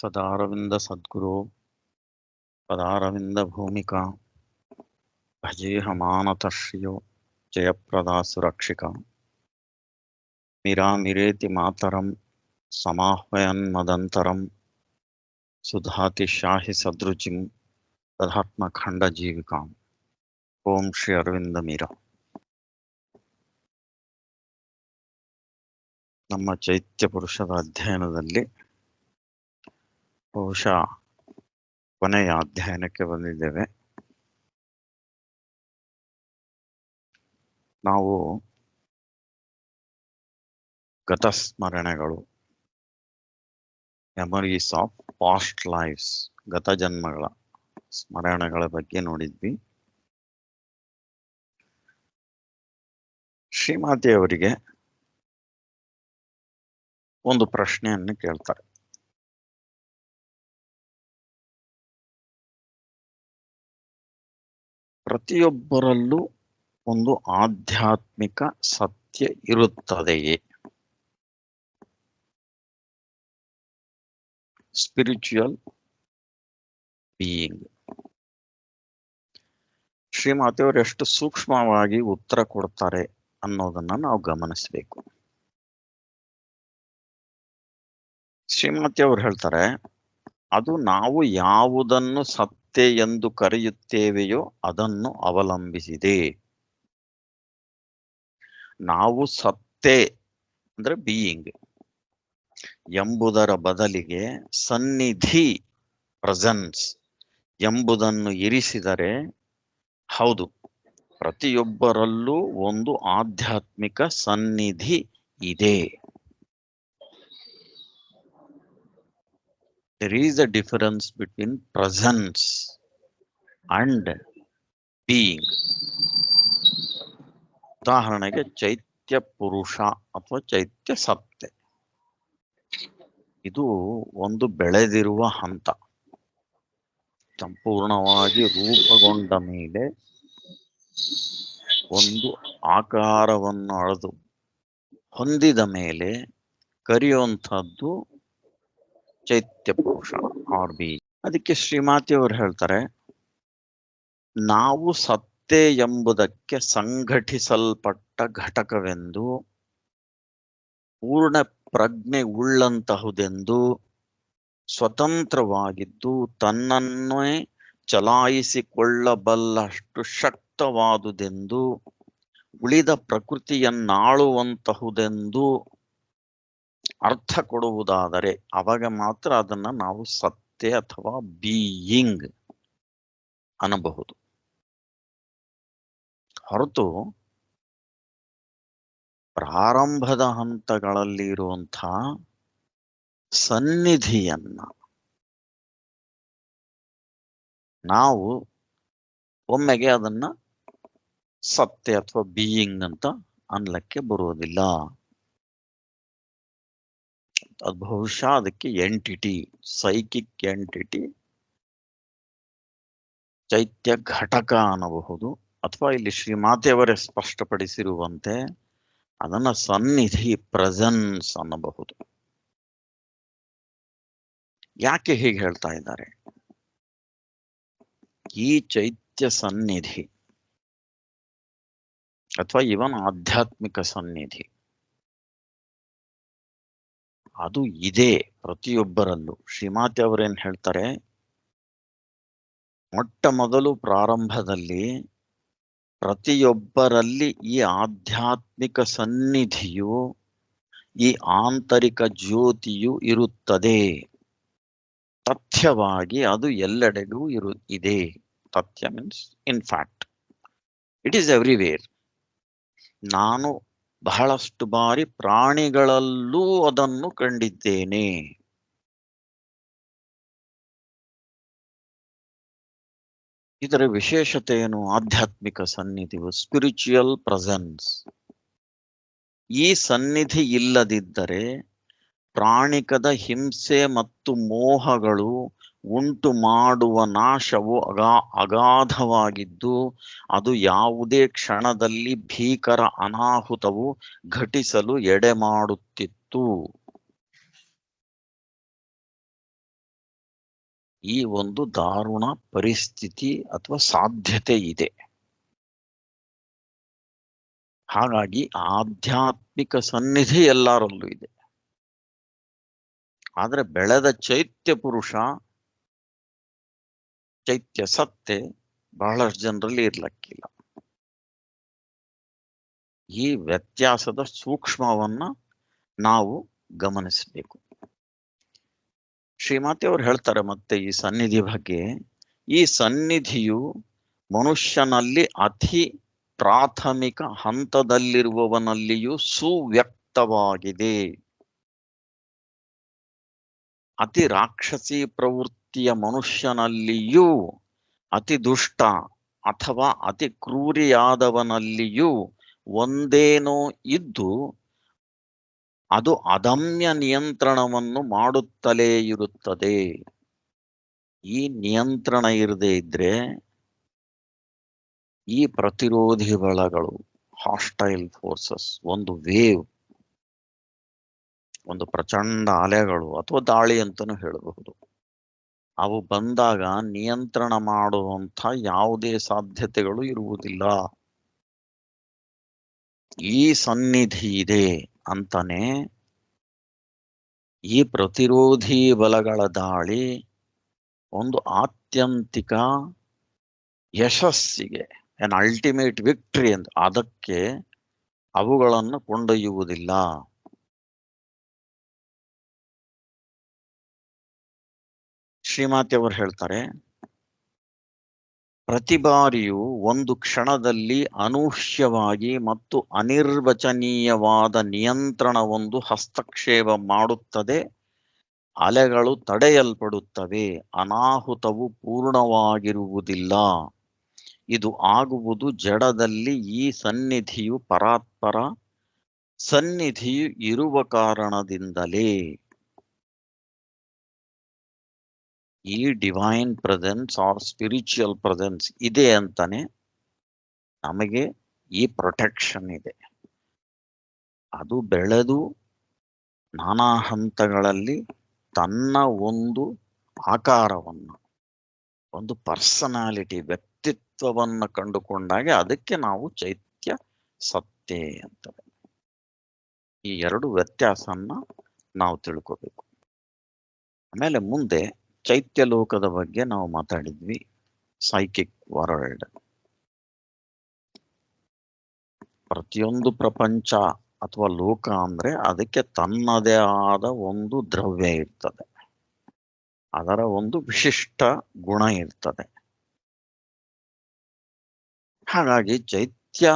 ಸದಾರವಿಂದ ಸದ್ಗುರು ಪದಾರವಿಂದ ಭೂಮಿಕಾ ಭಜೇಹಮಾನತಃ ಶ್ರಿಯೋ ಜಯಪ್ರದಾ ಸುರಕ್ಷಿಕಾ ಮಿರಾಮಿರೇತಿ ಮಾತರಂ ಸಮಾಹ್ವಯನ್ ಮದಂತರಂ ಸುಧಾತಿ ಶಾಹಿ ಸದೃಚಿಂ ತದಾತ್ಮಖಂಡ ಜೀವಿಕಾಂ. ಓಂ ಶ್ರೀ ಅರವಿಂದ ಮೀರಾ. ನಮ್ಮ ಚೈತ್ಯ ಪುರುಷದ ಅಧ್ಯಯನದಲ್ಲಿ ಬಹುಶಃ ಕೊನೆಯ ಅಧ್ಯಯನಕ್ಕೆ ಬಂದಿದ್ದೇವೆ. ನಾವು ಗತಸ್ಮರಣೆಗಳು, ಮೆಮರೀಸ್ ಆಫ್ ಪಾಸ್ಟ್ ಲೈಫ್ಸ್, ಗತ ಜನ್ಮಗಳ ಸ್ಮರಣೆಗಳ ಬಗ್ಗೆ ನೋಡಿದ್ವಿ. ಶ್ರೀಮಾತೆಯವರಿಗೆ ಒಂದು ಪ್ರಶ್ನೆಯನ್ನು ಕೇಳ್ತಾರೆ. ಪ್ರತಿಯೊಬ್ಬರಲ್ಲೂ ಒಂದು ಆಧ್ಯಾತ್ಮಿಕ ಸತ್ಯ ಇರುತ್ತದೆಯೇ? Spiritual being. ಶ್ರೀಮಾತೆಯವರು ಎಷ್ಟು ಸೂಕ್ಷ್ಮವಾಗಿ ಉತ್ತರ ಕೊಡ್ತಾರೆ ಅನ್ನೋದನ್ನ ನಾವು ಗಮನಿಸಬೇಕು. ಶ್ರೀಮಾತೆಯವರು ಹೇಳ್ತಾರೆ, ಅದು ನಾವು ಯಾವುದನ್ನು ಸತ್ಯ ಎಂದು ಕರೆಯುತ್ತೇವೆಯೋ ಅದನ್ನು ಅವಲಂಬಿಸಿದೆ. ನಾವು ಸತ್ತೆ ಅಂದ್ರೆ ಬೀಯಿಂಗ್ ಎಂಬುದರ ಬದಲಿಗೆ ಸನ್ನಿಧಿ, ಪ್ರೆಸೆನ್ಸ್ ಎಂಬುದನ್ನು ಇರಿಸಿದರೆ, ಹೌದು, ಪ್ರತಿಯೊಬ್ಬರಲ್ಲೂ ಒಂದು ಆಧ್ಯಾತ್ಮಿಕ ಸನ್ನಿಧಿ ಇದೆ. There is a difference between presence and being. ಉದಾಹರಣೆಗೆ ಚೈತ್ಯ ಪುರುಷ ಅಥವಾ ಚೈತ್ಯ ಸತ್ತೆ, ಇದು ಒಂದು ಬೆಳೆದಿರುವ ಹಂತ. ಸಂಪೂರ್ಣವಾಗಿ ರೂಪುಗೊಂಡ ಮೇಲೆ ಒಂದು ಆಕಾರವನ್ನು ಅಳೆದು ಹೊಂದಿದ ಮೇಲೆ ಕರೆಯುವಂಥದ್ದು ಚೈತ್ಯ ಪುರುಷ ಆರ್ ಬಿ. ಅದಕ್ಕೆ ಶ್ರೀಮಾತೆಯವರು ಹೇಳ್ತಾರೆ, ನಾವು ಸತ್ತೆ ಎಂಬುದಕ್ಕೆ ಸಂಘಟಿಸಲ್ಪಟ್ಟ ಘಟಕವೆಂದು, ಪೂರ್ಣ ಪ್ರಜ್ಞೆ ಉಳ್ಳಂತಹುದೆಂದು, ಸ್ವತಂತ್ರವಾಗಿದ್ದು ತನ್ನನ್ನೇ ಚಲಾಯಿಸಿಕೊಳ್ಳಬಲ್ಲಷ್ಟು ಶಕ್ತವಾದುದೆಂದು, ಉಳಿದ ಪ್ರಕೃತಿಯನ್ನಾಳುವಂತಹುದೆಂದು ಅರ್ಥ ಕೊಡುವುದಾದರೆ ಅವಾಗ ಮಾತ್ರ ಅದನ್ನ ನಾವು ಸತ್ಯ ಅಥವಾ ಬೀಯಿಂಗ್ ಅನ್ನಬಹುದು. ಹೊರತು ಪ್ರಾರಂಭದ ಹಂತಗಳಲ್ಲಿ ಇರುವಂತಹ ಸನ್ನಿಧಿಯನ್ನ ನಾವು ಒಮ್ಮೆಗೆ ಅದನ್ನ ಸತ್ಯ ಅಥವಾ ಬೀಯಿಂಗ್ ಅಂತ ಅನ್ಲಕ್ಕೆ ಬರುವುದಿಲ್ಲ. ಅದು ಬಹುಶಃ ಅದಕ್ಕೆ ಎಂಟಿಟಿ, ಸೈಕಿಕ್ ಎಂಟಿಟಿ, ಚೈತ್ಯ ಘಟಕ ಅನ್ನಬಹುದು. ಅಥವಾ ಇಲ್ಲಿ ಶ್ರೀಮಾತೆಯವರೇ ಸ್ಪಷ್ಟಪಡಿಸಿರುವಂತೆ ಅದನ್ನ ಸನ್ನಿಧಿ, ಪ್ರೆಸೆನ್ಸ್ ಅನ್ನಬಹುದು. ಯಾಕೆ ಹೀಗೆ ಹೇಳ್ತಾ ಇದ್ದಾರೆ? ಈ ಚೈತ್ಯ ಸನ್ನಿಧಿ ಅಥವಾ ಇವನ್ ಆಧ್ಯಾತ್ಮಿಕ ಸನ್ನಿಧಿ ಅದು ಇದೆ ಪ್ರತಿಯೊಬ್ಬರಲ್ಲೂ. ಶ್ರೀಮಾತೆ ಅವರೇನ್ ಹೇಳ್ತಾರೆ, ಮೊಟ್ಟ ಮೊದಲು ಪ್ರಾರಂಭದಲ್ಲಿ ಪ್ರತಿಯೊಬ್ಬರಲ್ಲಿ ಈ ಆಧ್ಯಾತ್ಮಿಕ ಸನ್ನಿಧಿಯು, ಈ ಆಂತರಿಕ ಜ್ಯೋತಿಯು ಇರುತ್ತದೆ. ತಥ್ಯವಾಗಿ ಅದು ಎಲ್ಲೆಡೆಗೂ ಇದೆ. ತಥ್ಯ means in fact it is everywhere. ನಾನು ಬಹಳಷ್ಟು ಬಾರಿ ಪ್ರಾಣಿಗಳಲ್ಲೂ ಅದನ್ನು ಕಂಡಿದ್ದೇನೆ. ಇದರ ವಿಶೇಷತೆ ಏನು? ಆಧ್ಯಾತ್ಮಿಕ ಸನ್ನಿಧಿಯು, ಸ್ಪಿರಿಚುವಲ್ ಪ್ರೆಸೆನ್ಸ್. ಈ ಸನ್ನಿಧಿ ಇಲ್ಲದಿದ್ದರೆ ಪ್ರಾಣಿಕದ ಹಿಂಸೆ ಮತ್ತು ಮೋಹಗಳು ಉಂಟು ಮಾಡುವ ನಾಶವು ಅಗಾಧವಾಗಿದ್ದು, ಅದು ಯಾವುದೇ ಕ್ಷಣದಲ್ಲಿ ಭೀಕರ ಅನಾಹುತವು ಘಟಿಸಲು ಎಡೆ ಮಾಡುತ್ತಿತ್ತು. ಈ ಒಂದು ದಾರುಣ ಪರಿಸ್ಥಿತಿ ಅಥವಾ ಸಾಧ್ಯತೆ ಇದೆ. ಹಾಗಾಗಿ ಆಧ್ಯಾತ್ಮಿಕ ಸನ್ನಿಧಿ ಎಲ್ಲರಲ್ಲೂ ಇದೆ. ಆದ್ರೆ ಬೆಳೆದ ಚೈತ್ಯ ಪುರುಷ, ಚೈತ್ಯ ಸತ್ತೆ ಬಹಳಷ್ಟು ಜನರಲ್ಲಿ ಇರ್ಲಕ್ಕಿಲ್ಲ. ಈ ವ್ಯತ್ಯಾಸದ ಸೂಕ್ಷ್ಮವನ್ನ ನಾವು ಗಮನಿಸಬೇಕು. ಶ್ರೀಮಾತೆ ಅವರು ಹೇಳ್ತಾರೆ ಮತ್ತೆ ಈ ಸನ್ನಿಧಿ ಬಗ್ಗೆ. ಈ ಸನ್ನಿಧಿಯು ಮನುಷ್ಯನಲ್ಲಿ ಅತಿ ಪ್ರಾಥಮಿಕ ಹಂತದಲ್ಲಿರುವವನಲ್ಲಿಯೂ ಸುವ್ಯಕ್ತವಾಗಿದೆ. ಅತಿ ರಾಕ್ಷಸಿ ಪ್ರವೃತ್ತಿಯ ಮನುಷ್ಯನಲ್ಲಿಯೂ, ಅತಿ ದುಷ್ಟ ಅಥವಾ ಅತಿ ಕ್ರೂರಿಯಾದವನಲ್ಲಿಯೂ ಒಂದೇನೋ ಇದ್ದು ಅದು ಅದಮ್ಯ ನಿಯಂತ್ರಣವನ್ನು ಮಾಡುತ್ತಲೇ ಇರುತ್ತದೆ. ಈ ನಿಯಂತ್ರಣ ಇರದೇ ಇದ್ರೆ ಈ ಪ್ರತಿರೋಧಿ ಬಲಗಳು, ಹಾಸ್ಟೈಲ್ ಫೋರ್ಸಸ್, ಒಂದು ವೇವ್, ಒಂದು ಪ್ರಚಂಡ ಅಲೆಗಳು ಅಥವಾ ದಾಳಿ ಅಂತಲೂ ಹೇಳಬಹುದು, ಅವು ಬಂದಾಗ ನಿಯಂತ್ರಣ ಮಾಡುವಂಥ ಯಾವುದೇ ಸಾಧ್ಯತೆಗಳು ಇರುವುದಿಲ್ಲ. ಈ ಸನ್ನಿಧಿ ಇದೆ ಅಂತಾನೆ ಈ ಪ್ರತಿರೋಧಿ ಬಲಗಳ ದಾಳಿ ಒಂದು ಆತ್ಯಂತಿಕ ಯಶಸ್ಸಿಗೆ, ಎನ್ ಅಲ್ಟಿಮೇಟ್ ವಿಕ್ಟರಿ ಅಂತ, ಅದಕ್ಕೆ ಅವುಗಳನ್ನು ಕೊಂಡೊಯ್ಯುವುದಿಲ್ಲ. ಶ್ರೀಮಾತೆ ಅವರು ಹೇಳ್ತಾರೆ, ಪ್ರತಿ ಬಾರಿಯೂ ಒಂದು ಕ್ಷಣದಲ್ಲಿ ಅನೂಹ್ಯವಾಗಿ ಮತ್ತು ಅನಿರ್ವಚನೀಯವಾದ ನಿಯಂತ್ರಣವೊಂದು ಹಸ್ತಕ್ಷೇಪ ಮಾಡುತ್ತದೆ. ಅಲೆಗಳು ತಡೆಯಲ್ಪಡುತ್ತವೆ. ಅನಾಹುತವು ಪೂರ್ಣವಾಗಿರುವುದಿಲ್ಲ. ಇದು ಆಗುವುದು ಜಡದಲ್ಲಿ ಈ ಸನ್ನಿಧಿಯು ಪರಾತ್ಪರ ಸನ್ನಿಧಿಯು ಇರುವ ಕಾರಣದಿಂದಲೇ. ಈ divine presence or spiritual presence ಇದೆ ಅಂತಾನೆ ನಮಗೆ ಈ ಪ್ರೊಟೆಕ್ಷನ್ ಇದೆ. ಅದು ಬೆಳೆದು ನಾನಾ ಹಂತಗಳಲ್ಲಿ ತನ್ನ ಒಂದು ಆಕಾರವನ್ನು, ಒಂದು ಪರ್ಸನಾಲಿಟಿ, ವ್ಯಕ್ತಿತ್ವವನ್ನು ಕಂಡುಕೊಂಡಾಗ ಅದಕ್ಕೆ ನಾವು ಚೈತ್ಯ ಸತ್ತೆ ಅಂತೇವೆ. ಈ ಎರಡು ವ್ಯತ್ಯಾಸನ್ನ ನಾವು ತಿಳ್ಕೋಬೇಕು. ಆಮೇಲೆ ಮುಂದೆ ಚೈತ್ಯ ಲೋಕದ ಬಗ್ಗೆ ನಾವು ಮಾತಾಡಿದ್ವಿ. ಸೈಕಿಕ್ ವರ್ಲ್ಡ್, ಪ್ರತಿಯೊಂದು ಪ್ರಪಂಚ ಅಥವಾ ಲೋಕ ಅಂದ್ರೆ ಅದಕ್ಕೆ ತನ್ನದೇ ಆದ ಒಂದು ದ್ರವ್ಯ ಇರ್ತದೆ, ಅದರ ಒಂದು ವಿಶಿಷ್ಟ ಗುಣ ಇರ್ತದೆ. ಹಾಗಾಗಿ ಚೈತ್ಯ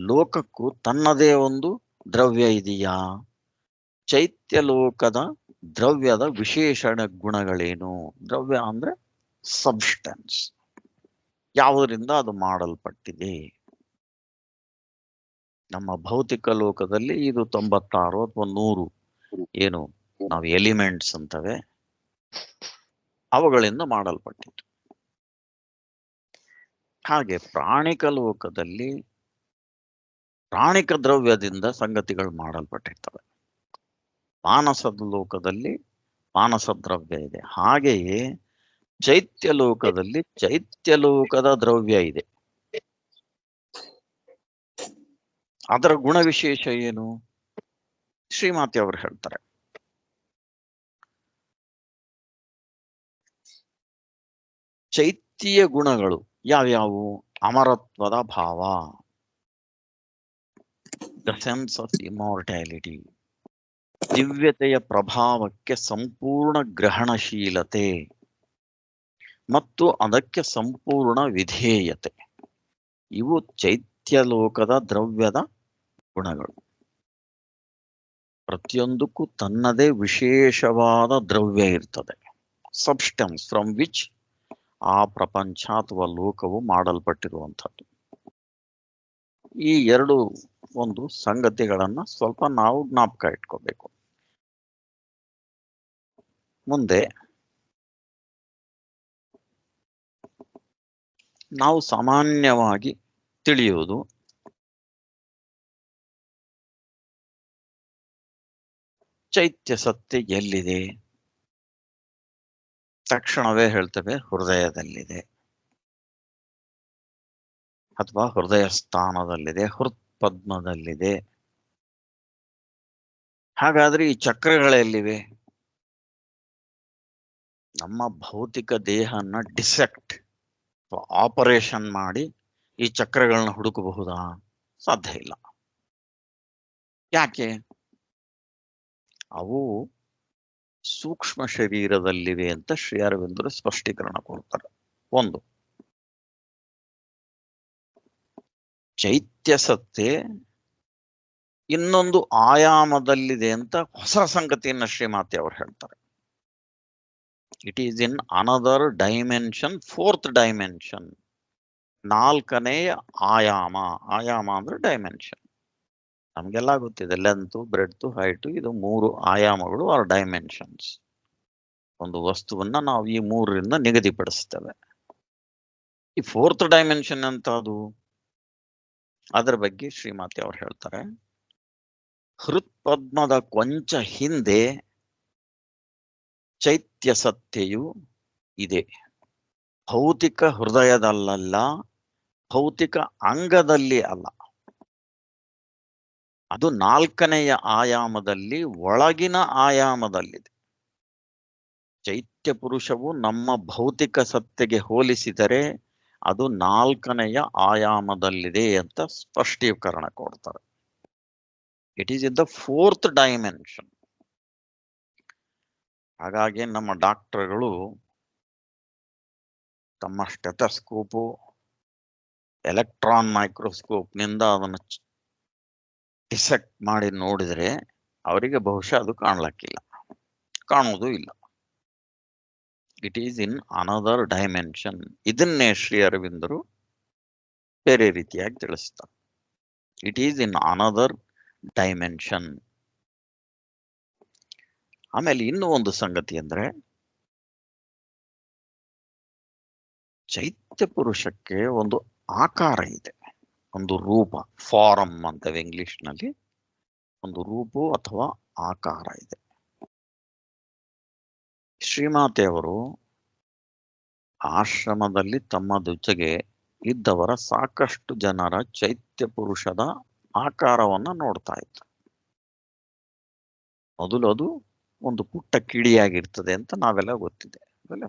ಲೋಕಕ್ಕೂ ತನ್ನದೇ ಒಂದು ದ್ರವ್ಯ ಇದೆಯಾ? ಚೈತ್ಯ ಲೋಕದ ದ್ರವ್ಯದ ವಿಶೇಷಣ ಗುಣಗಳೇನು? ದ್ರವ್ಯ ಅಂದ್ರೆ ಸಬ್ಸ್ಟೆನ್ಸ್, ಯಾವುದರಿಂದ ಅದು ಮಾಡಲ್ಪಟ್ಟಿದೆ. ನಮ್ಮ ಭೌತಿಕ ಲೋಕದಲ್ಲಿ ಇದು 96 ಅಥವಾ 100 ಏನು ನಾವು ಎಲಿಮೆಂಟ್ಸ್ ಅಂತವೆ, ಅವುಗಳಿಂದ ಮಾಡಲ್ಪಟ್ಟಿತ್ತು. ಹಾಗೆ ಪ್ರಾಣಿಕ ಲೋಕದಲ್ಲಿ ಪ್ರಾಣಿಕ ದ್ರವ್ಯದಿಂದ ಸಂಗತಿಗಳು ಮಾಡಲ್ಪಟ್ಟಿರ್ತವೆ. ಮಾನಸದ ಲೋಕದಲ್ಲಿ ಮಾನಸ ದ್ರವ್ಯ ಇದೆ. ಹಾಗೆಯೇ ಚೈತ್ಯ ಲೋಕದಲ್ಲಿ ಚೈತ್ಯ ಲೋಕದ ದ್ರವ್ಯ ಇದೆ. ಅದರ ಗುಣ ವಿಶೇಷ ಏನು? ಶ್ರೀಮಾತೆ ಅವರು ಹೇಳ್ತಾರೆ, ಚೈತ್ಯ ಗುಣಗಳು ಯಾವ್ಯಾವು? ಅಮರತ್ವದ ಭಾವ, ದ ಸೆನ್ಸ್ ಆಫ್ ಇಮಾರ್ಟ್ಯಾಲಿಟಿ, ದಿವ್ಯತೆಯ ಪ್ರಭಾವಕ್ಕೆ ಸಂಪೂರ್ಣ ಗ್ರಹಣಶೀಲತೆ ಮತ್ತು ಅದಕ್ಕೆ ಸಂಪೂರ್ಣ ವಿಧೇಯತೆ. ಇವು ಚೈತ್ಯ ಲೋಕದ ದ್ರವ್ಯದ ಗುಣಗಳು. ಪ್ರತಿಯೊಂದಕ್ಕೂ ತನ್ನದೇ ವಿಶೇಷವಾದ ದ್ರವ್ಯ ಇರ್ತದೆ, ಸಬ್ಸ್ಟೆನ್ಸ್ ಫ್ರಮ್ ವಿಚ್ ಆ ಪ್ರಪಂಚ ಅಥವಾ ಲೋಕವು ಮಾಡಲ್ಪಟ್ಟಿರುವಂಥದ್ದು. ಈ ಎರಡು ಒಂದು ಸಂಗತಿಗಳನ್ನ ಸ್ವಲ್ಪ ನಾವು ಜ್ಞಾಪಕ ಇಟ್ಕೋಬೇಕು. ಮುಂದೆ ನಾವು ಸಾಮಾನ್ಯವಾಗಿ ತಿಳಿಯುವುದು ಚೈತ್ಯ ಸತ್ಯ ಎಲ್ಲಿದೆ? ತಕ್ಷಣವೇ ಹೇಳ್ತೇವೆ ಹೃದಯದಲ್ಲಿದೆ ಅಥವಾ ಹೃದಯ ಸ್ಥಾನದಲ್ಲಿದೆ, ಹೃತ್ಪದ್ಮದಲ್ಲಿದೆ. ಹಾಗಾದ್ರೆ ಈ ಚಕ್ರಗಳೆಲ್ಲಿವೆ? ನಮ್ಮ ಭೌತಿಕ ದೇಹನ ಡಿಸೆಕ್ಟ್ ಆಪರೇಷನ್ ಮಾಡಿ ಈ ಚಕ್ರಗಳನ್ನ ಹುಡುಕಬಹುದಾ? ಸಾಧ್ಯ ಇಲ್ಲ. ಯಾಕೆ? ಅವು ಸೂಕ್ಷ್ಮ ಶರೀರದಲ್ಲಿವೆ ಅಂತ ಶ್ರೀ ಅರವಿಂದರು ಸ್ಪಷ್ಟೀಕರಣ ಕೊಡ್ತಾರೆ. ಒಂದು, ಚೈತ್ಯ ಸತ್ತೆ ಇನ್ನೊಂದು ಆಯಾಮದಲ್ಲಿದೆ ಅಂತ ಹೊಸ ಸಂಗತಿಯನ್ನ ಶ್ರೀಮಾತೆ ಅವರು ಹೇಳ್ತಾರೆ. It is in another dimension, fourth dimension, ನಾಲ್ಕನೆಯ ಆಯಾಮ. ಆಯಾಮ ಅಂದ್ರೆ ಡೈಮೆನ್ಷನ್. ನಮ್ಗೆಲ್ಲ ಗೊತ್ತಿದೆ, ಲೆಂತ್, ಬ್ರೆಡ್ತ್, ಹೈಟ್, ಇದು 3 ಆಯಾಮಗಳು ಆರ್ ಡೈಮೆನ್ಷನ್ಸ್. ಒಂದು ವಸ್ತುವನ್ನ ನಾವು ಈ 3ರಿಂದ ನಿಗದಿಪಡಿಸ್ತೇವೆ. ಈ ಫೋರ್ತ್ ಡೈಮೆನ್ಷನ್ ಅಂತ ಅದು, ಅದರ ಬಗ್ಗೆ ಶ್ರೀಮಾತೆ ಅವರು ಹೇಳ್ತಾರೆ. ಹೃತ್ಪದ್ಮದ ಕೊಂಚ ಹಿಂದೆ ಚೈತ್ಯ ಸತ್ಯೆಯು ಇದೆ. ಭೌತಿಕ ಹೃದಯದಲ್ಲ, ಭೌತಿಕ ಅಂಗದಲ್ಲಿ ಅಲ್ಲ. ಅದು 4ನೆಯ ಆಯಾಮದಲ್ಲಿ, ಒಳಗಿನ ಆಯಾಮದಲ್ಲಿದೆ. ಚೈತ್ಯ ಪುರುಷವು ನಮ್ಮ ಭೌತಿಕ ಸತ್ತೆಗೆ ಹೋಲಿಸಿದರೆ ಅದು 4ನೆಯ ಆಯಾಮದಲ್ಲಿದೆ ಅಂತ ಸ್ಪಷ್ಟೀಕರಣ ಕೊಡ್ತಾರೆ. It is in the fourth dimension. ಹಾಗಾಗಿ ನಮ್ಮ ಡಾಕ್ಟರ್ಗಳು ತಮ್ಮ ಸ್ಟೆಥಸ್ಕೋಪು, ಎಲೆಕ್ಟ್ರಾನ್ ಮೈಕ್ರೋಸ್ಕೋಪ್ನಿಂದ ಅದನ್ನು ಡಿಸೆಕ್ಟ್ ಮಾಡಿ ನೋಡಿದರೆ ಅವರಿಗೆ ಬಹುಶಃ ಅದು ಕಾಣಲಿಕ್ಕಿಲ್ಲ, ಕಾಣುವುದೂ ಇಲ್ಲ. It is in another dimension. ಇದನ್ನೇ ಶ್ರೀ ಅರವಿಂದರು ಬೇರೆ ರೀತಿಯಾಗಿ ತಿಳಿಸ್ತಾರೆ. It is in another dimension. ಆಮೇಲೆ ಇನ್ನೂ ಒಂದು ಸಂಗತಿ ಅಂದ್ರೆ, ಚೈತ್ಯ ಪುರುಷಕ್ಕೆ ಒಂದು ಆಕಾರ ಇದೆ, ಒಂದು ರೂಪ, ಫಾರಮ್ ಅಂತೇವೆ ಇಂಗ್ಲಿಷ್ನಲ್ಲಿ. ಒಂದು ರೂಪ ಅಥವಾ ಆಕಾರ ಇದೆ. ಶ್ರೀಮಾತೆಯವರು ಆಶ್ರಮದಲ್ಲಿ ತಮ್ಮ ಜೊತೆಗೆ ಇದ್ದವರ ಸಾಕಷ್ಟು ಜನರ ಚೈತ್ಯ ಪುರುಷದ ಆಕಾರವನ್ನ ನೋಡ್ತಾ ಇದ್ರು. ಮೊದಲು ಅದು ಒಂದು ಪುಟ್ಟ ಕಿಡಿಯಾಗಿರ್ತದೆ ಅಂತ ನಾವೆಲ್ಲ ಗೊತ್ತಿದೆ,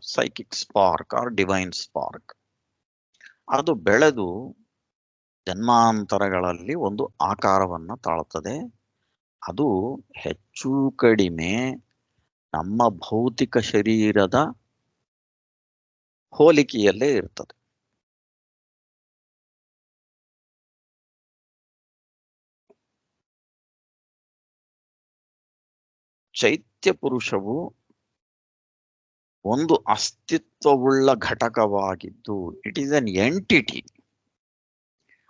psychic spark or divine spark. ಅದು ಬೆಳೆದು ಜನ್ಮಾಂತರಗಳಲ್ಲಿ ಒಂದು ಆಕಾರವನ್ನ ತಾಳುತ್ತದೆ. ಅದು ಹೆಚ್ಚು ಕಡಿಮೆ ನಮ್ಮ ಭೌತಿಕ ಶರೀರದ ಹೋಲಿಕೆಯಲ್ಲೇ ಇರ್ತದೆ. ಚೈತ್ಯ ಪುರುಷವು ಒಂದು ಅಸ್ತಿತ್ವವುಳ್ಳ ಘಟಕವಾಗಿದ್ದು, ಇಟ್ ಈಸ್ ಅನ್ ಎಂಟಿಟಿ.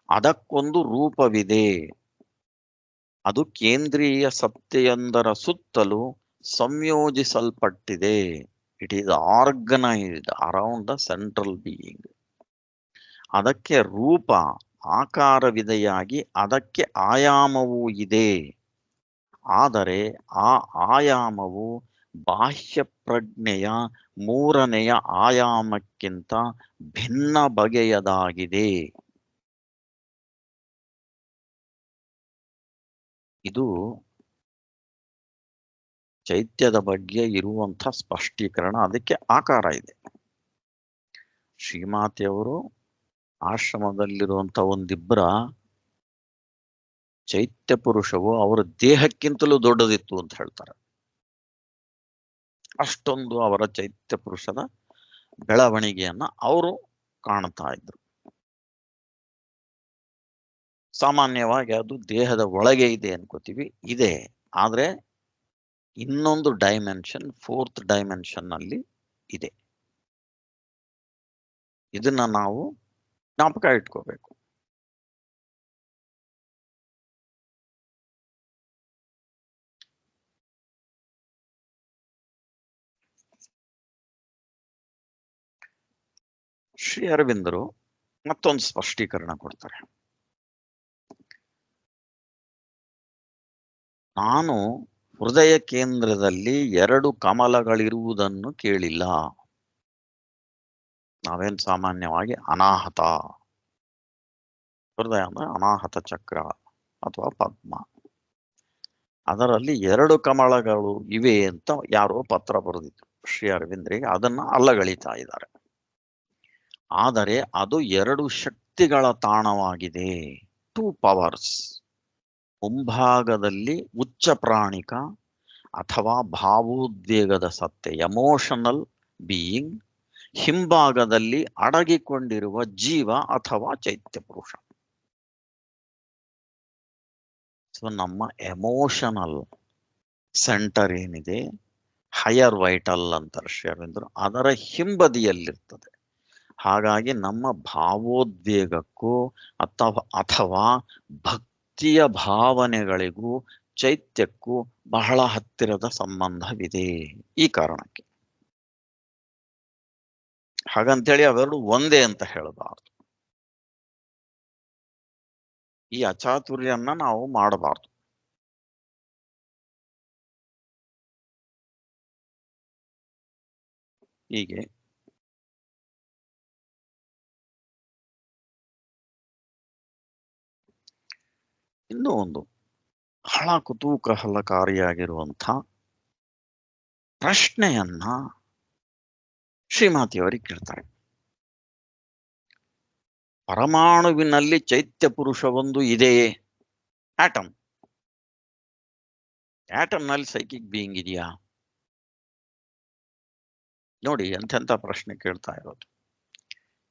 ಅದಕ್ಕೊಂದು ರೂಪವಿದೆ. ಅದು ಕೇಂದ್ರೀಯ ಸತ್ತೆಯೊಂದರ ಸುತ್ತಲೂ ಸಂಯೋಜಿಸಲ್ಪಟ್ಟಿದೆ. It is organised around the central being. ಅದಕ್ಕೆ ರೂಪ, ಆಕಾರವಿದೆಯಾಗಿ ಅದಕ್ಕೆ ಆಯಾಮವೂ ಇದೆ. ಆದರೆ ಆ ಆಯಾಮವು ಬಾಹ್ಯ ಪ್ರಜ್ಞೆಯ 3ನೆಯ ಆಯಾಮಕ್ಕಿಂತ ಭಿನ್ನ ಬಗೆಯದಾಗಿದೆ. ಇದು ಚೈತ್ಯದ ಬಗ್ಗೆ ಇರುವಂಥ ಸ್ಪಷ್ಟೀಕರಣ. ಅದಕ್ಕೆ ಆಕಾರ ಇದೆ. ಶ್ರೀಮಾತೆಯವರು ಆಶ್ರಮದಲ್ಲಿರುವಂಥ ಒಂದಿಬ್ಬರ ಚೈತ್ಯ ಪುರುಷವು ಅವರ ದೇಹಕ್ಕಿಂತಲೂ ದೊಡ್ಡದಿತ್ತು ಅಂತ ಹೇಳ್ತಾರೆ. ಅಷ್ಟೊಂದು ಅವರ ಚೈತ್ಯ ಪುರುಷದ ಬೆಳವಣಿಗೆಯನ್ನ ಅವರು ಕಾಣ್ತಾ ಇದ್ರು. ಸಾಮಾನ್ಯವಾಗಿ ಅದು ದೇಹದ ಒಳಗೆ ಇದೆ ಅನ್ಕೋತೀವಿ, ಇದೆ. ಆದ್ರೆ ಇನ್ನೊಂದು ಡೈಮೆನ್ಷನ್, ಫೋರ್ತ್ ಡೈಮೆನ್ಷನ್ ನಲ್ಲಿ ಇದೆ. ಇದನ್ನ ನಾವು ಜ್ಞಾಪಕ ಇಟ್ಕೋಬೇಕು. ಶ್ರೀ ಅರವಿಂದರು ಮತ್ತೊಂದು ಸ್ಪಷ್ಟೀಕರಣ ಕೊಡ್ತಾರೆ. ನಾನು ಹೃದಯ ಕೇಂದ್ರದಲ್ಲಿ 2 ಕಮಲಗಳಿರುವುದನ್ನು ಕೇಳಿಲ್ಲ. ನಾವೇನು ಸಾಮಾನ್ಯವಾಗಿ ಅನಾಹತ, ಹೃದಯ ಅಂದ್ರೆ ಅನಾಹತ ಚಕ್ರ ಅಥವಾ ಪದ್ಮ, ಅದರಲ್ಲಿ 2 ಕಮಲಗಳು ಇವೆ ಅಂತ ಯಾರೋ ಪತ್ರ ಬರೆದಿದ್ರು ಶ್ರೀ ಅರವಿಂದ್ರಿಗೆ. ಅದನ್ನ ಅಲ್ಲಗಳಿತಾ ಇದ್ದಾರೆ. ಆದರೆ ಅದು 2 ಶಕ್ತಿಗಳ ತಾಣವಾಗಿದೆ, 2 ಪವರ್ಸ್. ಮುಂಭಾಗದಲ್ಲಿ ಉಚ್ಚ ಪ್ರಾಣಿಕ ಅಥವಾ ಭಾವೋದ್ವೇಗದ ಸತ್ತೆ, ಎಮೋಷನಲ್ ಬೀಯಿಂಗ್, ಹಿಂಭಾಗದಲ್ಲಿ ಅಡಗಿಕೊಂಡಿರುವ ಜೀವ ಅಥವಾ ಚೈತ್ಯ ಪುರುಷ. ಸೊ ನಮ್ಮ ಎಮೋಷನಲ್ ಸೆಂಟರ್ ಏನಿದೆ, ಹೈಯರ್ ವೈಟಲ್ ಅಂತಾರೆ ಶ್ರೀ ಅರವಿಂದರು, ಅದರ ಹಿಂಬದಿಯಲ್ಲಿರ್ತದೆ. ಹಾಗಾಗಿ ನಮ್ಮ ಭಾವೋದ್ವೇಗಕ್ಕೂ ಅಥವಾ ಭಕ್ತಿಯ ಭಾವನೆಗಳಿಗೂ ಚೈತ್ಯಕ್ಕೂ ಬಹಳ ಹತ್ತಿರದ ಸಂಬಂಧವಿದೆ ಈ ಕಾರಣಕ್ಕೆ. ಹಾಗಂತೇಳಿ ಅವೆರಡು ಒಂದೇ ಅಂತ ಹೇಳಬಾರ್ದು. ಈ ಅಚಾತುರ್ಯನ್ನ ನಾವು ಮಾಡಬಾರ್ದು. ಹೀಗೆ ಇನ್ನೂ ಒಂದು ಬಹಳ ಕುತೂಹಲಕಾರಿಯಾಗಿರುವಂಥ ಪ್ರಶ್ನೆಯನ್ನ ಶ್ರೀಮಾತೆಯವರಿಗೆ ಕೇಳ್ತಾರೆ. ಪರಮಾಣುವಿನಲ್ಲಿ ಚೈತ್ಯ ಪುರುಷವೊಂದು ಇದೆಯೇ? ಆಟಮ್ನಲ್ಲಿ ಸೈಕಿಕ್ ಬೀಯಿಂಗ್ ಇದೆಯಾ? ನೋಡಿ ಎಂತೆಂಥ ಪ್ರಶ್ನೆ ಕೇಳ್ತಾ ಇರೋದು.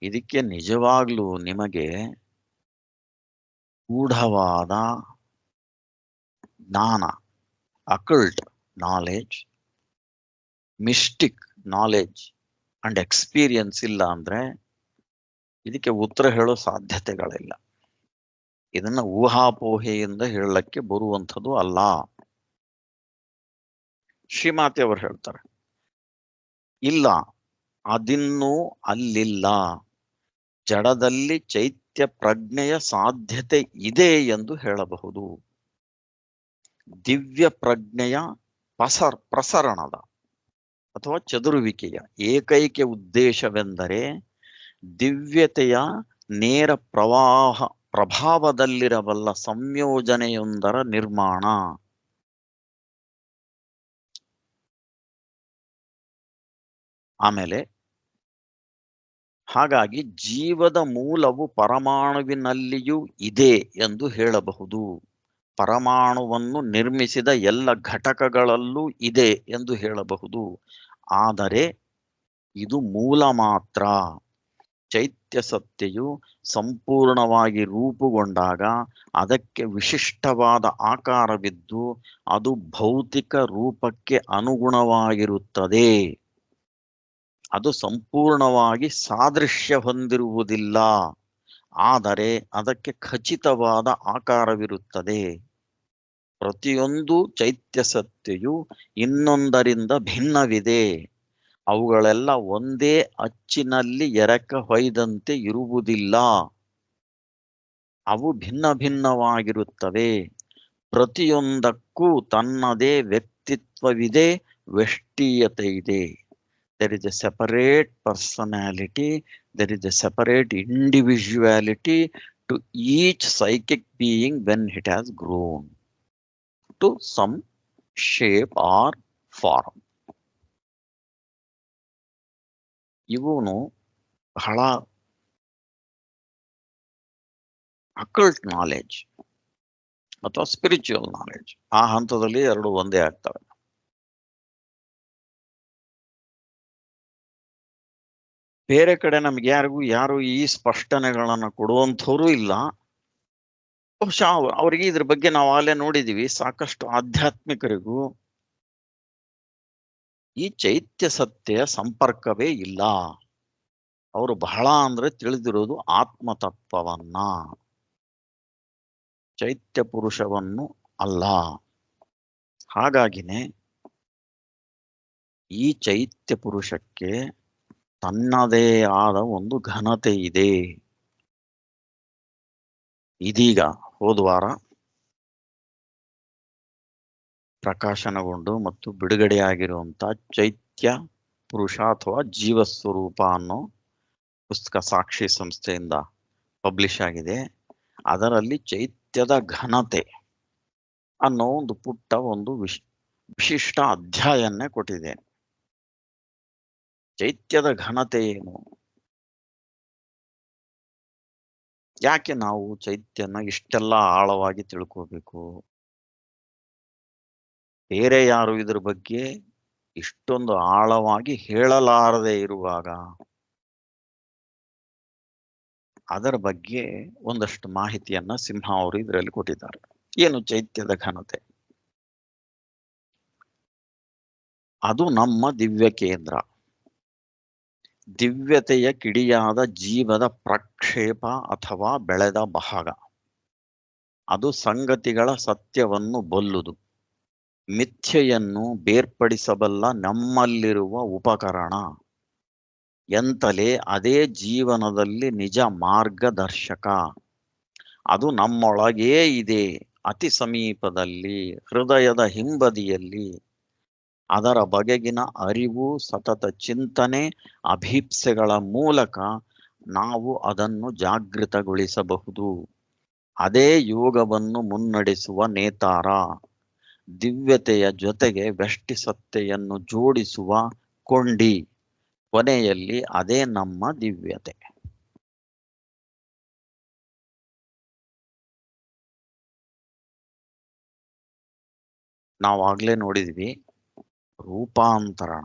ಇದಕ್ಕೆ ನಿಜವಾಗ್ಲೂ ನಿಮಗೆ ಗೂಢವಾದ ಜ್ಞಾನ, occult knowledge, mistake knowledge and experience ಇಲ್ಲ ಅಂದ್ರೆ ಇದಕ್ಕೆ ಉತ್ತರ ಹೇಳೋ ಸಾಧ್ಯತೆಗಳಿಲ್ಲ. ಇದನ್ನ ಊಹಾಪೋಹೆಯಿಂದ ಹೇಳಕ್ಕೆ ಬರುವಂಥದ್ದು ಅಲ್ಲ. ಶ್ರೀಮಾತೆಯವರು ಹೇಳ್ತಾರೆ, ಇಲ್ಲ, ಅದಿನ್ನೂ ಅಲ್ಲಿಲ್ಲ. ಜಡದಲ್ಲಿ ಚೈತ್ಯ ಪ್ರಜ್ಞೆಯ ಸಾಧ್ಯತೆ ಇದೆ ಎಂದು ಹೇಳಬಹುದು. ದಿವ್ಯ ಪ್ರಜ್ಞೆಯ ಪ್ರಸರಣದ ಅಥವಾ ಚದುರುವಿಕೆಯ ಏಕೈಕ ಉದ್ದೇಶವೆಂದರೆ ದಿವ್ಯತೆಯ ನೇರ ಪ್ರಭಾವದಲ್ಲಿರಬಲ್ಲ ಸಂಯೋಜನೆಯೊಂದರ ನಿರ್ಮಾಣ. ಆಮೇಲೆ ಹಾಗಾಗಿ ಜೀವದ ಮೂಲವು ಪರಮಾಣುವಿನಲ್ಲಿಯೂ ಇದೆ ಎಂದು ಹೇಳಬಹುದು. ಪರಮಾಣುವನ್ನು ನಿರ್ಮಿಸಿದ ಎಲ್ಲ ಘಟಕಗಳಲ್ಲೂ ಇದೆ ಎಂದು ಹೇಳಬಹುದು. ಆದರೆ ಇದು ಮೂಲ ಮಾತ್ರ. ಚೈತ್ಯ ಸತ್ತೆಯು ಸಂಪೂರ್ಣವಾಗಿ ರೂಪುಗೊಂಡಾಗ ಅದಕ್ಕೆ ವಿಶಿಷ್ಟವಾದ ಆಕಾರವಿದ್ದು ಅದು ಭೌತಿಕ ರೂಪಕ್ಕೆ ಅನುಗುಣವಾಗಿರುತ್ತದೆ. ಅದು ಸಂಪೂರ್ಣವಾಗಿ ಸಾದೃಶ್ಯ ಹೊಂದಿರುವುದಿಲ್ಲ, ಆದರೆ ಅದಕ್ಕೆ ಖಚಿತವಾದ ಆಕಾರವಿರುತ್ತದೆ. ಪ್ರತಿಯೊಂದು ಚೈತ್ಯ ಸತ್ತೆಯು ಇನ್ನೊಂದರಿಂದ ಭಿನ್ನವಿದೆ. ಅವುಗಳೆಲ್ಲ ಒಂದೇ ಅಚ್ಚಿನಲ್ಲಿ ಎರಕ ಹೊಯ್ದಂತೆ ಇರುವುದಿಲ್ಲ. ಅವು ಭಿನ್ನ ಭಿನ್ನವಾಗಿರುತ್ತವೆ. ಪ್ರತಿಯೊಂದಕ್ಕೂ ತನ್ನದೇ ವ್ಯಕ್ತಿತ್ವವಿದೆ, ವ್ಯಷ್ಟಿಯತೆ ಇದೆ. There is a separate personality, there is a separate individuality to each psychic being when it has grown to some shape or form. ಇವನು ಬಹಳ ಅಕಲ್ಟ್ ನಾಲೆಡ್ಜ್ ಅಥವಾ ಸ್ಪಿರಿಚುವಲ್ ನಾಲೆಡ್ಜ್. ಆ ಹಂತದಲ್ಲಿ ಎರಡು ಒಂದೇ ಆಗ್ತವೆ. ಬೇರೆ ಕಡೆ ನಮ್ಗೆ ಯಾರು ಈ ಸ್ಪಷ್ಟನೆಗಳನ್ನು ಕೊಡುವಂಥವ್ರು ಇಲ್ಲ. ಬಹುಶಃ ಅವರಿಗೆ ಇದ್ರ ಬಗ್ಗೆ ನಾವು ಅಲ್ಲೇ ನೋಡಿದೀವಿ. ಸಾಕಷ್ಟು ಆಧ್ಯಾತ್ಮಿಕರಿಗೂ ಈ ಚೈತ್ಯ ಸತ್ಯ ಸಂಪರ್ಕವೇ ಇಲ್ಲ. ಅವರು ಬಹಳ ಅಂದ್ರೆ ತಿಳಿದಿರೋದು ಆತ್ಮತತ್ವವನ್ನ, ಚೈತ್ಯ ಪುರುಷವನ್ನು ಅಲ್ಲ. ಹಾಗಾಗಿನೇ ಈ ಚೈತ್ಯ ಪುರುಷಕ್ಕೆ ತನ್ನದೇ ಆದ ಒಂದು ಘನತೆ ಇದೆ. ಇದೀಗ ಹೋದ್ವಾರ ಪ್ರಕಾಶನಗೊಂಡು ಮತ್ತು ಬಿಡುಗಡೆಯಾಗಿರುವಂತ ಚೈತ್ಯ ಪುರುಷ ಅಥವಾ ಜೀವಸ್ವರೂಪ ಅನ್ನೋ ಪುಸ್ತಕ ಸಾಕ್ಷಿ ಸಂಸ್ಥೆಯಿಂದ ಪಬ್ಲಿಷ್ ಆಗಿದೆ. ಅದರಲ್ಲಿ ಚೈತ್ಯದ ಘನತೆ ಅನ್ನೋ ಒಂದು ಪುಟ್ಟ ಒಂದು ವಿಶಿಷ್ಟ ಅಧ್ಯಾಯನ್ನೇ ಕೊಟ್ಟಿದ್ದೇನೆ. ಚೈತ್ಯದ ಘನತೆ ಏನು, ಯಾಕೆ ನಾವು ಚೈತ್ಯನ ಇಷ್ಟೆಲ್ಲ ಆಳವಾಗಿ ತಿಳ್ಕೋಬೇಕು, ಬೇರೆ ಯಾರು ಇದ್ರ ಬಗ್ಗೆ ಇಷ್ಟೊಂದು ಆಳವಾಗಿ ಹೇಳಲಾರದೆ ಇರುವಾಗ ಅದರ ಬಗ್ಗೆ ಒಂದಷ್ಟು ಮಾಹಿತಿಯನ್ನ ಸಿಂಹ ಅವರು ಇದರಲ್ಲಿ ಕೊಟ್ಟಿದ್ದಾರೆ. ಏನು ಚೈತ್ಯದ ಘನತೆ? ಅದು ನಮ್ಮ ದಿವ್ಯ ಕೇಂದ್ರ, ದಿವ್ಯತೆಯ ಕಿಡಿಯಾದ ಜೀವದ ಪ್ರಕ್ಷೇಪ ಅಥವಾ ಬೆಳೆದ ಭಾಗ. ಅದು ಸಂಗತಿಗಳ ಸತ್ಯವನ್ನು ಬಲ್ಲುದು, ಮಿಥ್ಯೆಯನ್ನು ಬೇರ್ಪಡಿಸಬಲ್ಲ ನಮ್ಮಲ್ಲಿರುವ ಉಪಕರಣ. ಎಂತಲೇ ಅದೇ ಜೀವನದಲ್ಲಿ ನಿಜ ಮಾರ್ಗದರ್ಶಕ. ಅದು ನಮ್ಮೊಳಗೇ ಇದೆ, ಅತಿ ಸಮೀಪದಲ್ಲಿ, ಹೃದಯದ ಹಿಂಬದಿಯಲ್ಲಿ. ಅದರ ಬಗೆಗಿನ ಅರಿವು, ಸತತ ಚಿಂತನೆ, ಅಭೀಪ್ಸೆಗಳ ಮೂಲಕ ನಾವು ಅದನ್ನು ಜಾಗೃತಗೊಳಿಸಬಹುದು. ಅದೇ ಯೋಗವನ್ನು ಮುನ್ನಡೆಸುವ ನೇತಾರ, ದಿವ್ಯತೆಯ ಜೊತೆಗೆ ವ್ಯಷ್ಟಿಸತ್ತೆಯನ್ನು ಜೋಡಿಸುವ ಕೊಂಡಿ. ಕೊನೆಯಲ್ಲಿ ಅದೇ ನಮ್ಮ ದಿವ್ಯತೆ. ನಾವಾಗ್ಲೇ ನೋಡಿದ್ವಿ, ರೂಪಾಂತರಣ,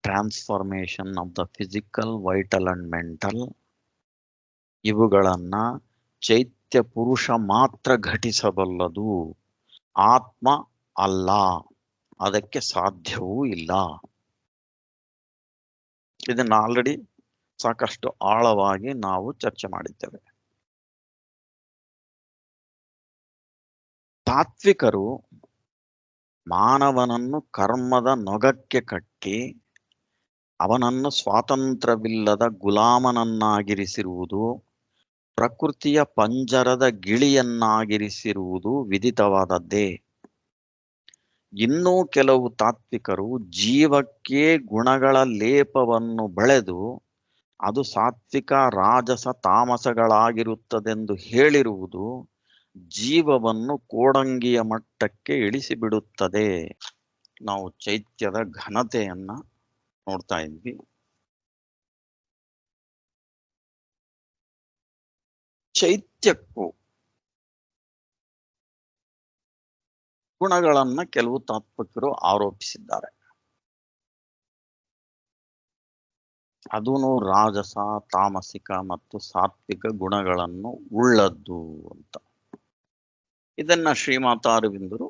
transformation of the physical, vital and mental. ಇವುಗಳನ್ನ ಚೈತ್ಯ ಪುರುಷ ಮಾತ್ರ ಘಟಿಸಬಲ್ಲದು, ಆತ್ಮ ಅಲ್ಲ, ಅದಕ್ಕೆ ಸಾಧ್ಯವೂ ಇಲ್ಲ. ಇದನ್ನ ಆಲ್ರೆಡಿ ಸಾಕಷ್ಟು ಆಳವಾಗಿ ನಾವು ಚರ್ಚೆ ಮಾಡಿದ್ದೇವೆ. ತಾತ್ವಿಕರು ಮಾನವನನ್ನು ಕರ್ಮದ ನೊಗಕ್ಕೆ ಕಟ್ಟಿ ಅವನನ್ನು ಸ್ವಾತಂತ್ರ್ಯವಿಲ್ಲದ ಗುಲಾಮನನ್ನಾಗಿರಿಸಿರುವುದು, ಪ್ರಕೃತಿಯ ಪಂಜರದ ಗಿಳಿಯನ್ನಾಗಿರಿಸಿರುವುದು ವಿದಿತವಾದದ್ದೇ. ಇನ್ನೂ ಕೆಲವು ತಾತ್ವಿಕರು ಜೀವಕ್ಕೆ ಗುಣಗಳ ಲೇಪವನ್ನು ಬೆಳೆದು ಅದು ಸಾತ್ವಿಕ, ರಾಜಸ, ತಾಮಸಗಳಾಗಿರುತ್ತದೆಂದು ಹೇಳಿರುವುದು ಜೀವವನ್ನು ಕೋಡಂಗಿಯ ಮಟ್ಟಕ್ಕೆ ಇಳಿಸಿಬಿಡುತ್ತದೆ. ನಾವು ಚೈತ್ಯದ ಘನತೆಯನ್ನ ನೋಡ್ತಾ ಇದ್ವಿ. ಚೈತ್ಯಕ್ಕೂ ಗುಣಗಳನ್ನ ಕೆಲವು ತಾತ್ವಿಕರು ಆರೋಪಿಸಿದ್ದಾರೆ. ಅದೂ ರಾಜಸ, ತಾಮಸಿಕ ಮತ್ತು ಸಾತ್ವಿಕ ಗುಣಗಳನ್ನು ಉಳ್ಳದ್ದು ಅಂತ. ಇದನ್ನ ಶ್ರೀಮಾತಾ ಅರವಿಂದರು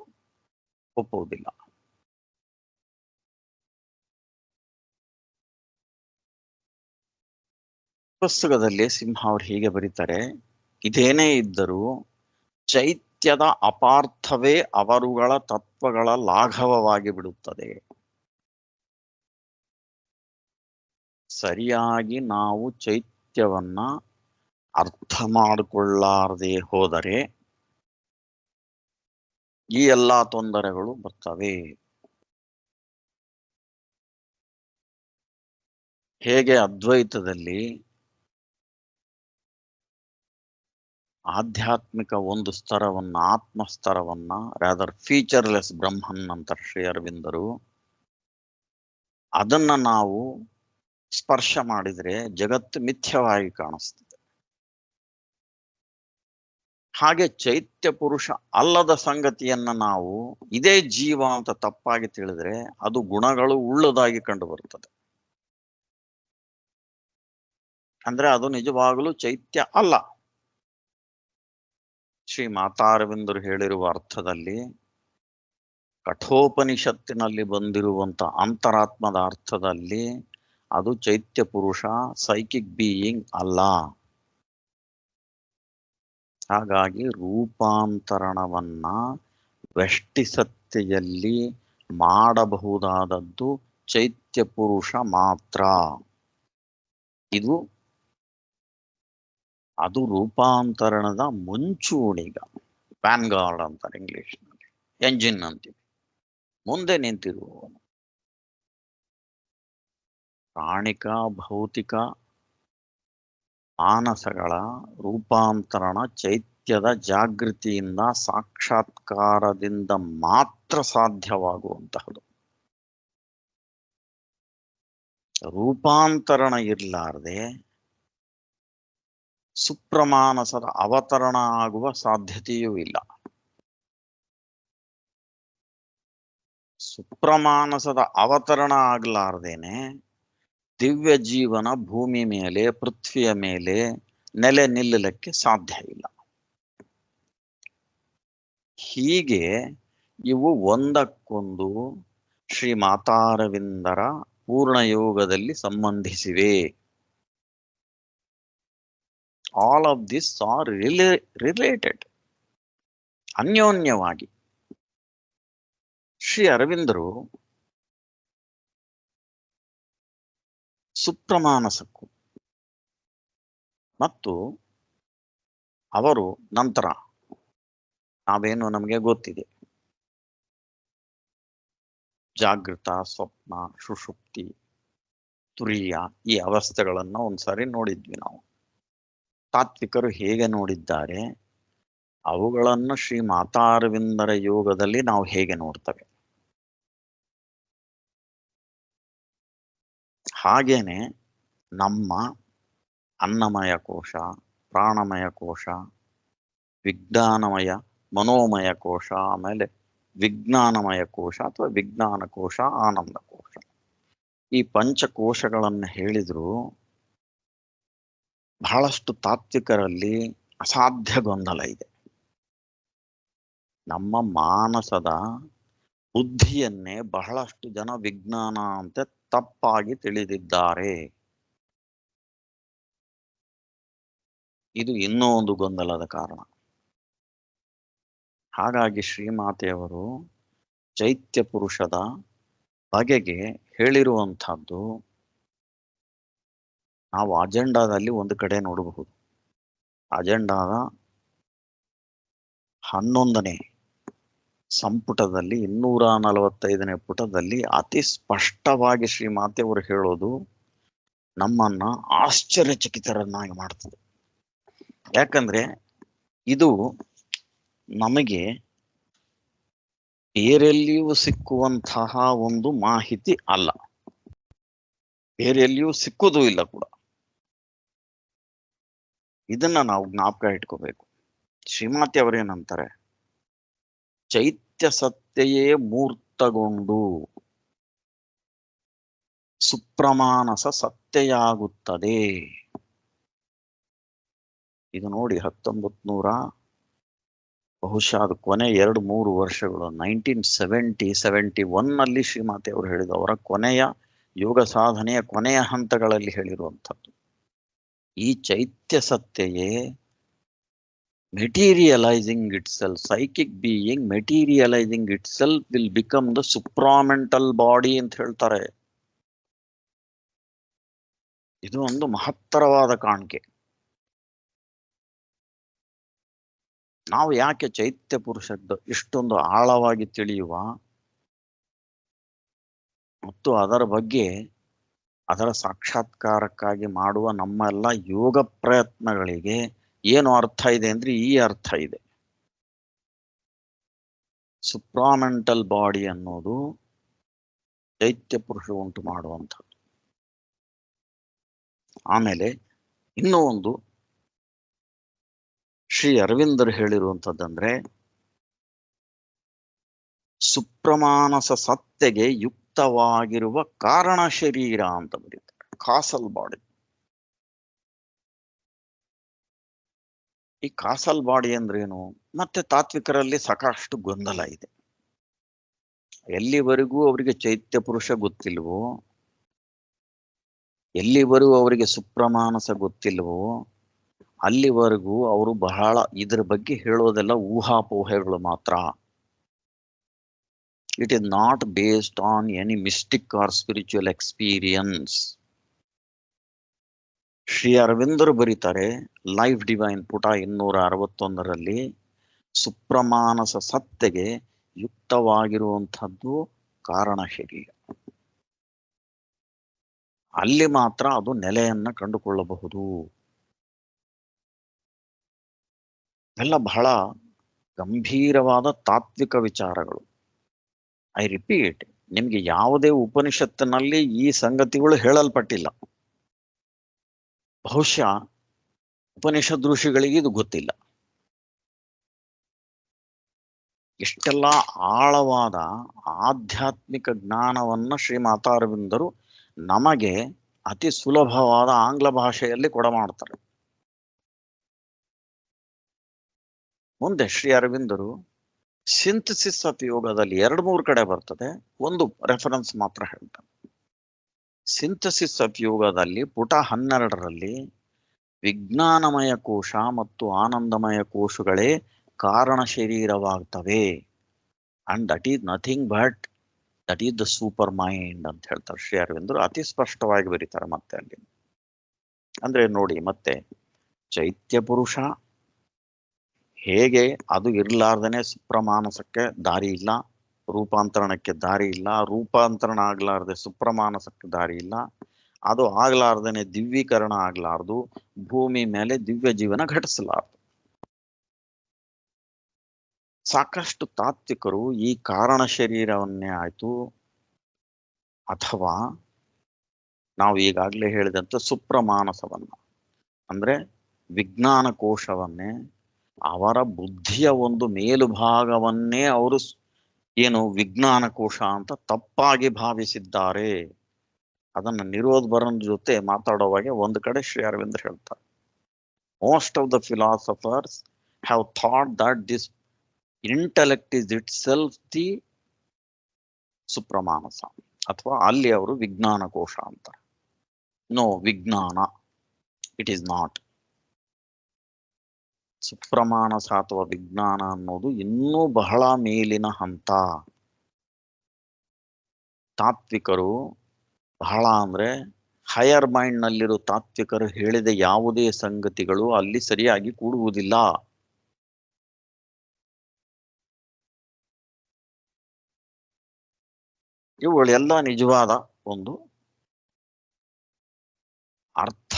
ಒಪ್ಪುವುದಿಲ್ಲ. ಪುಸ್ತಕದಲ್ಲಿ ಸಿಂಹ ಅವರು ಹೀಗೆ ಬರೀತಾರೆ, ಇದೇನೇ ಇದ್ದರೂ ಚೈತ್ಯದ ಅಪಾರ್ಥವೇ ಅವರುಗಳ ತತ್ವಗಳ ಲಾಘವವಾಗಿ ಬಿಡುತ್ತದೆ. ಸರಿಯಾಗಿ ನಾವು ಚೈತ್ಯವನ್ನ ಅರ್ಥ ಮಾಡಿಕೊಳ್ಳಾರದೆ ಹೋದರೆ ಈ ಎಲ್ಲಾ ತೊಂದರೆಗಳು ಬರ್ತವೆ. ಹೇಗೆ ಅದ್ವೈತದಲ್ಲಿ ಆಧ್ಯಾತ್ಮಿಕ ಒಂದು ಸ್ತರವನ್ನ, ಆತ್ಮಸ್ತರವನ್ನ, ರಾದರ್ ಫೀಚರ್ಲೆಸ್ ಬ್ರಹ್ಮನ್ ಅಂತ ಶ್ರೀ ಅರವಿಂದರು, ಅದನ್ನ ನಾವು ಸ್ಪರ್ಶ ಮಾಡಿದ್ರೆ ಜಗತ್ತು ಮಿಥ್ಯವಾಗಿ ಕಾಣಿಸ್ತದೆ. ಹಾಗೆ ಚೈತ್ಯ ಪುರುಷ ಅಲ್ಲದ ಸಂಗತಿಯನ್ನ ನಾವು ಇದೇ ಜೀವ ಅಂತ ತಪ್ಪಾಗಿ ತಿಳಿದ್ರೆ ಅದು ಗುಣಗಳು ಉಳ್ಳದಾಗಿ ಕಂಡು ಬರುತ್ತದೆ. ಅಂದ್ರೆ ಅದು ನಿಜವಾಗಲೂ ಚೈತ್ಯ ಅಲ್ಲ. ಶ್ರೀ ಮಾತಾ ಅರವಿಂದರು ಹೇಳಿರುವ ಅರ್ಥದಲ್ಲಿ, ಕಠೋಪನಿಷತ್ತಿನಲ್ಲಿ ಬಂದಿರುವಂತ ಅಂತರಾತ್ಮದ ಅರ್ಥದಲ್ಲಿ ಅದು ಚೈತ್ಯ ಪುರುಷ, ಸೈಕಿಕ್ ಬೀಯಿಂಗ್ ಅಲ್ಲ. ಹಾಗಾಗಿ ರೂಪಾಂತರಣವನ್ನ ವ್ಯಷ್ಟಿಸತ್ತೆಯಲ್ಲಿ ಮಾಡಬಹುದಾದದ್ದು ಚೈತ್ಯ ಪುರುಷ ಮಾತ್ರ. ಅದು ರೂಪಾಂತರಣದ ಮುಂಚೂಣಿಗ, ವ್ಯಾನ್ಗಾರ್ಡ್ ಅಂತಾರೆ ಇಂಗ್ಲಿಷ್ನಲ್ಲಿ, ಎಂಜಿನ್ ಅಂತೀವಿ, ಮುಂದೆ ನಿಂತಿರುವವನು. ಪ್ರಾಣಿಕ ಭೌತಿಕ ಮಾನಸಗಳ ರೂಪಾಂತರಣ ಚೈತ್ಯದ ಜಾಗೃತಿಯಿಂದ ಸಾಕ್ಷಾತ್ಕಾರದಿಂದ ಮಾತ್ರ ಸಾಧ್ಯವಾಗುವಂತಹದು. ರೂಪಾಂತರಣ ಇರಲಾರದೆ ಸುಪ್ರಮಾನಸದ ಅವತರಣ ಆಗುವ ಸಾಧ್ಯತೆಯೂ ಇಲ್ಲ. ಸುಪ್ರಮಾನಸದ ಅವತರಣ ಆಗಲಾರ್ದೇನೆ ದಿವ್ಯ ಜೀವನ ಭೂಮಿ ಮೇಲೆ ಪೃಥ್ವಿಯ ಮೇಲೆ ನೆಲೆ ನಿಲ್ಲಲಿಕ್ಕೆ ಸಾಧ್ಯ ಇಲ್ಲ. ಹೀಗೆ ಇವು ಒಂದಕ್ಕೊಂದು ಶ್ರೀ ಮಾತಾರವಿಂದರ ಪೂರ್ಣಯೋಗದಲ್ಲಿ ಸಂಬಂಧಿಸಿವೆ. All of this are related, ಅನ್ಯೋನ್ಯವಾಗಿ. ಶ್ರೀ ಅರವಿಂದರು ಸುಪ್ರಮಾನಸಕ್ಕೂ ಮತ್ತು ಅವರು ನಂತರ ನಾವೇನು ನಮಗೆ ಗೊತ್ತಿದೆ, ಜಾಗೃತ, ಸ್ವಪ್ನ, ಸುಷುಪ್ತಿ, ತುರಿಯ ಈ ಅವಸ್ಥೆಗಳನ್ನು ಒಂದ್ಸಾರಿ ನೋಡಿದ್ವಿ ನಾವು. ತಾತ್ವಿಕರು ಹೇಗೆ ನೋಡಿದ್ದಾರೆ ಅವುಗಳನ್ನು ಶ್ರೀ ಮಾತಾರವಿಂದರ ಯೋಗದಲ್ಲಿ ನಾವು ಹೇಗೆ ನೋಡ್ತೇವೆ. ಹಾಗೇನೆ ನಮ್ಮ ಅನ್ನಮಯ ಕೋಶ, ಪ್ರಾಣಮಯ ಕೋಶ, ವಿಜ್ಞಾನಮಯ ಮನೋಮಯ ಕೋಶ, ಆಮೇಲೆ ವಿಜ್ಞಾನಮಯ ಕೋಶ ಅಥವಾ ವಿಜ್ಞಾನ ಕೋಶ, ಆನಂದ ಕೋಶ, ಈ ಪಂಚಕೋಶಗಳನ್ನು ಹೇಳಿದ್ರು ಬಹಳಷ್ಟು ತಾತ್ವಿಕರಲ್ಲಿ ಅಸಾಧ್ಯ ಗೊಂದಲ ಇದೆ. ನಮ್ಮ ಮಾನಸದ ಬುದ್ಧಿಯನ್ನೇ ಬಹಳಷ್ಟು ಜನ ವಿಜ್ಞಾನ ಅಂತ ತಪ್ಪಾಗಿ ತಿಳಿದಿದ್ದಾರೆ. ಇದು ಇನ್ನೂ ಒಂದು ಗೊಂದಲದ ಕಾರಣ. ಹಾಗಾಗಿ ಶ್ರೀಮಾತೆಯವರು ಚೈತ್ಯ ಪುರುಷದ ಬಗೆಗೆ ಹೇಳಿರುವಂಥದ್ದು ನಾವು ಅಜೆಂಡಾದಲ್ಲಿ ಒಂದು ಕಡೆ ನೋಡಬಹುದು. ಅಜೆಂಡಾದ 11ನೇ ಸಂಪುಟದಲ್ಲಿ 245ನೇ ಪುಟದಲ್ಲಿ ಅತಿ ಸ್ಪಷ್ಟವಾಗಿ ಶ್ರೀಮಾತೆಯವರು ಹೇಳೋದು ನಮ್ಮನ್ನ ಆಶ್ಚರ್ಯಚಕಿತರನ್ನಾಗಿ ಮಾಡ್ತದೆ. ಯಾಕಂದ್ರೆ ಇದು ನಮಗೆ ಬೇರೆಲ್ಲಿಯೂ ಸಿಕ್ಕುವಂತಹ ಒಂದು ಮಾಹಿತಿ ಅಲ್ಲ, ಬೇರೆಲ್ಲಿಯೂ ಸಿಕ್ಕುವುದೂ ಇಲ್ಲ ಕೂಡ. ಇದನ್ನ ನಾವು ಜ್ಞಾಪಕ ಇಟ್ಕೋಬೇಕು. ಶ್ರೀಮಾತೆ ಅವರೇನಂತಾರೆ, ಚೈತ್ಯ ಸತ್ಯೆಯೇ ಮೂರ್ತಗೊಂಡು ಸುಪ್ರಮಾನಸ ಸತ್ಯೆಯಾಗುತ್ತದೆ. ಇದು ನೋಡಿ 1900 ಬಹುಶಃ ಅದು ಕೊನೆ 2-3 ವರ್ಷಗಳು 1971 ಶ್ರೀಮಾತೆ ಅವರು ಹೇಳಿದ ಅವರ ಕೊನೆಯ ಯೋಗ ಸಾಧನೆಯ ಕೊನೆಯ ಹಂತಗಳಲ್ಲಿ ಹೇಳಿರುವಂಥದ್ದು. ಈ ಚೈತ್ಯ ಸತ್ಯೆಯೇ materialising itself, psychic being materialising itself will become the supramental body ಅಂತ ಹೇಳ್ತಾರೆ. ಇದು ಒಂದು ಮಹತ್ತರವಾದ ಕಾಣಿಕೆ. ನಾವು ಯಾಕೆ ಚೈತ್ಯ ಪುರುಷದ್ದು ಇಷ್ಟೊಂದು ಆಳವಾಗಿ ತಿಳಿಯುವ ಮತ್ತು ಅದರ ಬಗ್ಗೆ ಅದರ ಸಾಕ್ಷಾತ್ಕಾರಕ್ಕಾಗಿ ಮಾಡುವ ನಮ್ಮೆಲ್ಲ ಯೋಗ ಪ್ರಯತ್ನಗಳಿಗೆ ಏನು ಅರ್ಥ ಇದೆ ಅಂದ್ರೆ ಈ ಅರ್ಥ ಇದೆ. ಸುಪ್ರಾಮೆಂಟಲ್ ಬಾಡಿ ಅನ್ನೋದು ಚೈತ್ಯ ಪುರುಷ ಉಂಟು ಮಾಡುವಂಥದ್ದು. ಆಮೇಲೆ ಇನ್ನೂ ಒಂದು ಶ್ರೀ ಅರವಿಂದರು ಹೇಳಿರುವಂಥದ್ದಂದ್ರೆ ಸುಪ್ರಮಾನಸ ಸತ್ತೆಗೆ ಯುಕ್ತವಾಗಿರುವ ಕಾರಣ ಶರೀರ ಅಂತ ಬರೀತಾರೆ, ಕಾಸಲ್ ಬಾಡಿ. ಈ ಕಾಸಲ್ ಬಾಡಿ ಅಂದ್ರೇನು? ಮತ್ತೆ ತಾತ್ವಿಕರಲ್ಲಿ ಸಾಕಷ್ಟು ಗೊಂದಲ ಇದೆ. ಎಲ್ಲಿವರೆಗೂ ಅವರಿಗೆ ಚೈತ್ಯ ಪುರುಷ ಗೊತ್ತಿಲ್ವೋ, ಎಲ್ಲಿವರೆಗೂ ಅವರಿಗೆ ಸುಪ್ರಮಾನಸ ಗೊತ್ತಿಲ್ವೋ ಅಲ್ಲಿವರೆಗೂ ಅವರು ಬಹಳ ಇದ್ರ ಬಗ್ಗೆ ಹೇಳೋದೆಲ್ಲ ಊಹಾಪೋಹೆಗಳು ಮಾತ್ರ. It is not based on any mystic or spiritual experience. Shri ಅರವಿಂದರು ಬರೀತಾರೆ ಲೈಫ್ ಡಿವೈನ್ ಪುಟ 261 ಸುಪ್ರಮಾನಸ ಸತ್ತೆಗೆ ಯುಕ್ತವಾಗಿರುವಂಥದ್ದು ಕಾರಣ ಶರೀರ. ಅಲ್ಲಿ ಮಾತ್ರ ಅದು ನೆಲೆಯನ್ನ ಕಂಡುಕೊಳ್ಳಬಹುದು. ಎಲ್ಲ ಬಹಳ ಗಂಭೀರವಾದ ತಾತ್ವಿಕ ವಿಚಾರಗಳು. ಐ ರಿಪೀಟ್, ನಿಮ್ಗೆ ಯಾವುದೇ ಉಪನಿಷತ್ತಿನಲ್ಲಿ ಈ ಸಂಗತಿಗಳು ಹೇಳಲ್ಪಟ್ಟಿಲ್ಲ. ಬಹುಶಃ ಉಪನಿಷದ್ ಋಷಿಗಳಿಗೆ ಇದು ಗೊತ್ತಿಲ್ಲ. ಇಷ್ಟೆಲ್ಲ ಆಳವಾದ ಆಧ್ಯಾತ್ಮಿಕ ಜ್ಞಾನವನ್ನ ಶ್ರೀಮಾತಾ ಅರವಿಂದರು ನಮಗೆ ಅತಿ ಸುಲಭವಾದ ಆಂಗ್ಲ ಭಾಷೆಯಲ್ಲಿ ಕೊಡಮಾಡ್ತಾರೆ. ಮುಂದೆ ಶ್ರೀ ಅರವಿಂದರು ಸಿಂಥಸಿಸ್ ಆಫ್ ಯೋಗದಲ್ಲಿ 2-3 ಕಡೆ ಬರ್ತದೆ, ಒಂದು ರೆಫರೆನ್ಸ್ ಮಾತ್ರ ಹೇಳ್ತಾರೆ. ಸಿಂಥಸಿಸ್ ಆಫ್ ಯೋಗದಲ್ಲಿ ಪುಟ 12ರಲ್ಲಿ ವಿಜ್ಞಾನಮಯ ಕೋಶ ಮತ್ತು ಆನಂದಮಯ ಕೋಶಗಳೇ ಕಾರಣ ಶರೀರವಾಗ್ತವೆ. And that is nothing but that is the supermind ಅಂತ ಹೇಳ್ತಾರೆ ಶ್ರೀ ಅರವಿಂದರು. ಅತಿ ಸ್ಪಷ್ಟವಾಗಿ ಬರೀತಾರೆ ಮತ್ತೆ ಅಲ್ಲಿ. ಅಂದ್ರೆ ನೋಡಿ, ಮತ್ತೆ ಚೈತ್ಯ ಪುರುಷ ಹೇಗೆ ಅದು ಇರ್ಲಾರ್ದೇನೆ ಸುಪ್ರಮಾನಸಕ್ಕೆ ದಾರಿ ಇಲ್ಲ, ರೂಪಾಂತರಣಕ್ಕೆ ದಾರಿ ಇಲ್ಲ, ರೂಪಾಂತರಣ ಆಗ್ಲಾರ್ದೆ ಸುಪ್ರಮಾನಸಕ್ಕೆ ದಾರಿ ಇಲ್ಲ, ಅದು ಆಗ್ಲಾರ್ದೇನೆ ದಿವ್ಯೀಕರಣ ಆಗ್ಲಾರ್ದು, ಭೂಮಿ ಮೇಲೆ ದಿವ್ಯ ಜೀವನ ಘಟಿಸಲಾರ್ದು. ಸಾಕಷ್ಟು ತಾತ್ವಿಕರು ಈ ಕಾರಣ ಶರೀರವನ್ನೇ ಆಯ್ತು ಅಥವಾ ನಾವು ಈಗಾಗಲೇ ಹೇಳಿದಂತೆ ಸುಪ್ರಮಾನಸವನ್ನ ಅಂದ್ರೆ ವಿಜ್ಞಾನ ಕೋಶವನ್ನೇ, ಅವರ ಬುದ್ಧಿಯ ಒಂದು ಮೇಲುಭಾಗವನ್ನೇ ಅವರು ಏನು ವಿಜ್ಞಾನ ಕೋಶ ಅಂತ ತಪ್ಪಾಗಿ ಭಾವಿಸಿದ್ದಾರೆ. ಅದನ್ನ ನಿರೋಧ ಬರನ್ ಜೊತೆ ಮಾತಾಡುವಾಗ ಒಂದು ಕಡೆ ಶ್ರೀ ಅರವಿಂದ್ರ ಹೇಳ್ತಾರೆ, most of the philosophers have thought that this intellect is itself the ಸುಪ್ರಮಾನಸ, ಅಥವಾ ಅಲ್ಲಿ ಅವರು ವಿಜ್ಞಾನ ಕೋಶ ಅಂತಾರೆ. ನೋ, ವಿಜ್ಞಾನ ಇಟ್ ಈಸ್ ನಾಟ್. ಸುಪ್ರಮಾನಸ ಅಥವಾ ವಿಜ್ಞಾನ ಅನ್ನೋದು ಇನ್ನೂ ಬಹಳ ಮೇಲಿನ ಹಂತ. ತಾತ್ವಿಕರು ಬಹಳ ಅಂದ್ರೆ ಹೈಯರ್ ಮೈಂಡ್ ನಲ್ಲಿರೋ ತಾತ್ವಿಕರು ಹೇಳಿದ ಯಾವುದೇ ಸಂಗತಿಗಳು ಅಲ್ಲಿ ಸರಿಯಾಗಿ ಕೂಡುವುದಿಲ್ಲ. ಇವುಗಳೆಲ್ಲ ನಿಜವಾದ ಒಂದು ಅರ್ಥ.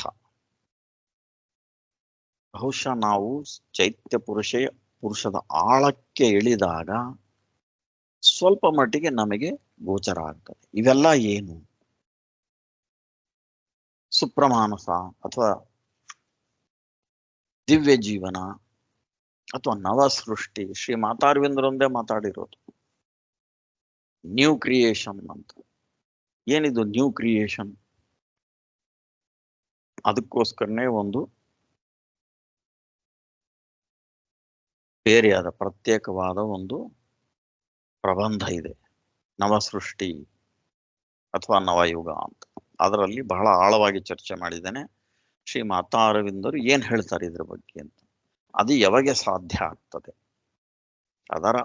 ಬಹುಶಃ ನಾವು ಚೈತ್ಯ ಪುರುಷದ ಆಳಕ್ಕೆ ಇಳಿದಾಗ ಸ್ವಲ್ಪ ಮಟ್ಟಿಗೆ ನಮಗೆ ಗೋಚರ ಆಗ್ತದೆ. ಇವೆಲ್ಲ ಏನು? ಸುಪ್ರಮಾನಸ ಅಥವಾ ದಿವ್ಯ ಜೀವನ ಅಥವಾ ನವಸೃಷ್ಟಿ, ಶ್ರೀ ಮಾತಾರವಿಂದರೊಂದೇ ಮಾತಾಡಿರೋದು. ನ್ಯೂ ಕ್ರಿಯೇಷನ್ ಅಂತ. ಏನಿದು ನ್ಯೂ ಕ್ರಿಯೇಷನ್? ಅದಕ್ಕೋಸ್ಕರನೇ ಒಂದು ಬೇರೆಯಾದ ಪ್ರತ್ಯೇಕವಾದ ಒಂದು ಪ್ರಬಂಧ ಇದೆ, ನವಸೃಷ್ಟಿ ಅಥವಾ ನವಯುಗ ಅಂತ. ಅದರಲ್ಲಿ ಬಹಳ ಆಳವಾಗಿ ಚರ್ಚೆ ಮಾಡಿದ್ದೇನೆ. ಶ್ರೀ ಮಾತಾ ಅರವಿಂದರು ಏನ್ ಹೇಳ್ತಾರೆ ಇದ್ರ ಬಗ್ಗೆ ಅಂತ. ಅದು ಯಾವಾಗ ಸಾಧ್ಯ ಆಗ್ತದೆ, ಅದರ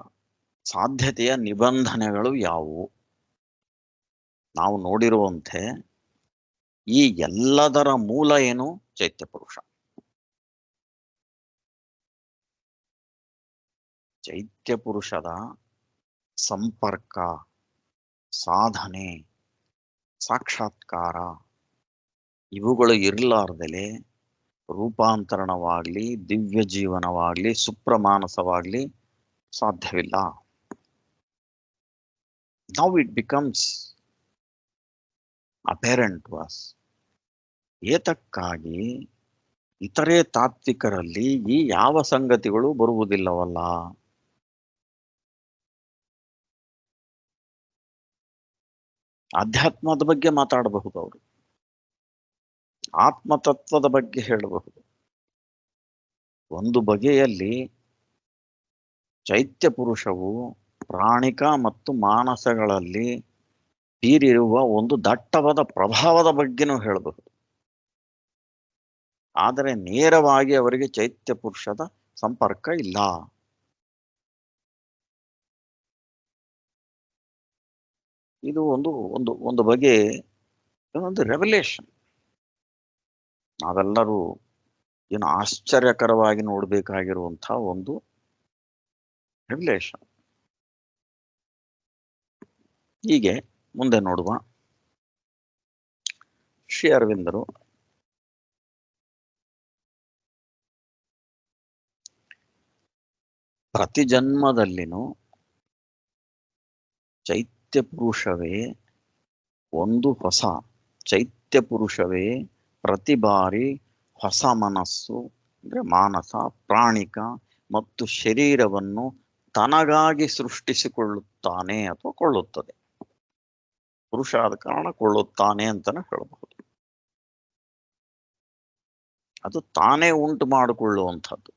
ಸಾಧ್ಯತೆಯ ನಿಬಂಧನೆಗಳು ಯಾವುವು? ನಾವು ನೋಡಿರುವಂತೆ ಈ ಎಲ್ಲದರ ಮೂಲ ಏನು? ಚೈತ್ಯ ಪುರುಷ. ಚೈತ್ಯ ಪುರುಷದ ಸಂಪರ್ಕ, ಸಾಧನೆ, ಸಾಕ್ಷಾತ್ಕಾರ ಇವುಗಳು ಇರಲಾರ್ದಲೆ ರೂಪಾಂತರಣವಾಗ್ಲಿ, ದಿವ್ಯ ಜೀವನವಾಗ್ಲಿ, ಸುಪ್ರಮಾನಸವಾಗ್ಲಿ ಸಾಧ್ಯವಿಲ್ಲ. Now it becomes apparent to us. ಏತಕ್ಕಾಗಿ ಇತರೆ ತಾತ್ವಿಕರಲ್ಲಿ ಈ ಯಾವ ಸಂಗತಿಗಳು ಬರುವುದಿಲ್ಲವಲ್ಲ? ಅಧ್ಯಾತ್ಮದ ಬಗ್ಗೆ ಮಾತಾಡಬಹುದು, ಅವರು ಆತ್ಮತತ್ವದ ಬಗ್ಗೆ ಹೇಳಬಹುದು. ಒಂದು ಬಗೆಯಲ್ಲಿ ಚೈತ್ಯ ಪುರುಷವು ಪ್ರಾಣಿಕ ಮತ್ತು ಮಾನಸಗಳಲ್ಲಿ ಬೀರಿರುವ ಒಂದು ದಟ್ಟವಾದ ಪ್ರಭಾವದ ಬಗ್ಗೆನೂ ಹೇಳಬಹುದು. ಆದರೆ ನೇರವಾಗಿ ಅವರಿಗೆ ಚೈತ್ಯ ಪುರುಷದ ಸಂಪರ್ಕ ಇಲ್ಲ. ಇದು ಒಂದು ಒಂದು ಒಂದು ಬಗೆ ಒಂದು ರೆವಲ್ಯೂಷನ್. ನಾವೆಲ್ಲರೂ ಏನು ಆಶ್ಚರ್ಯಕರವಾಗಿ ನೋಡ್ಬೇಕಾಗಿರುವಂತಹ ಒಂದು ರೆವಲ್ಯೂಷನ್. ಹೀಗೆ ಮುಂದೆ ನೋಡುವ. ಶ್ರೀ ಅರವಿಂದರು ಪ್ರತಿ ಜನ್ಮದಲ್ಲಿನೂ ಚೈತ್ಯ ಪುರುಷವೇ ಒಂದು ಹೊಸ ಚೈತ್ಯ ಪುರುಷವೇ ಪ್ರತಿ ಬಾರಿ ಹೊಸ ಮನಸ್ಸು ಅಂದ್ರೆ ಮಾನಸ ಪ್ರಾಣಿಕ ಮತ್ತು ಶರೀರವನ್ನು ತನಗಾಗಿ ಸೃಷ್ಟಿಸಿಕೊಳ್ಳುತ್ತಾನೆ ಅಥವಾ ಕೊಳ್ಳುತ್ತದೆ. ಪುರುಷ ಆದ ಕಾರಣ ಕೊಳ್ಳುತ್ತಾನೆ ಅಂತಾನೆ ಹೇಳಬಹುದು. ಅದು ತಾನೇ ಉಂಟು ಮಾಡಿಕೊಳ್ಳುವಂಥದ್ದು.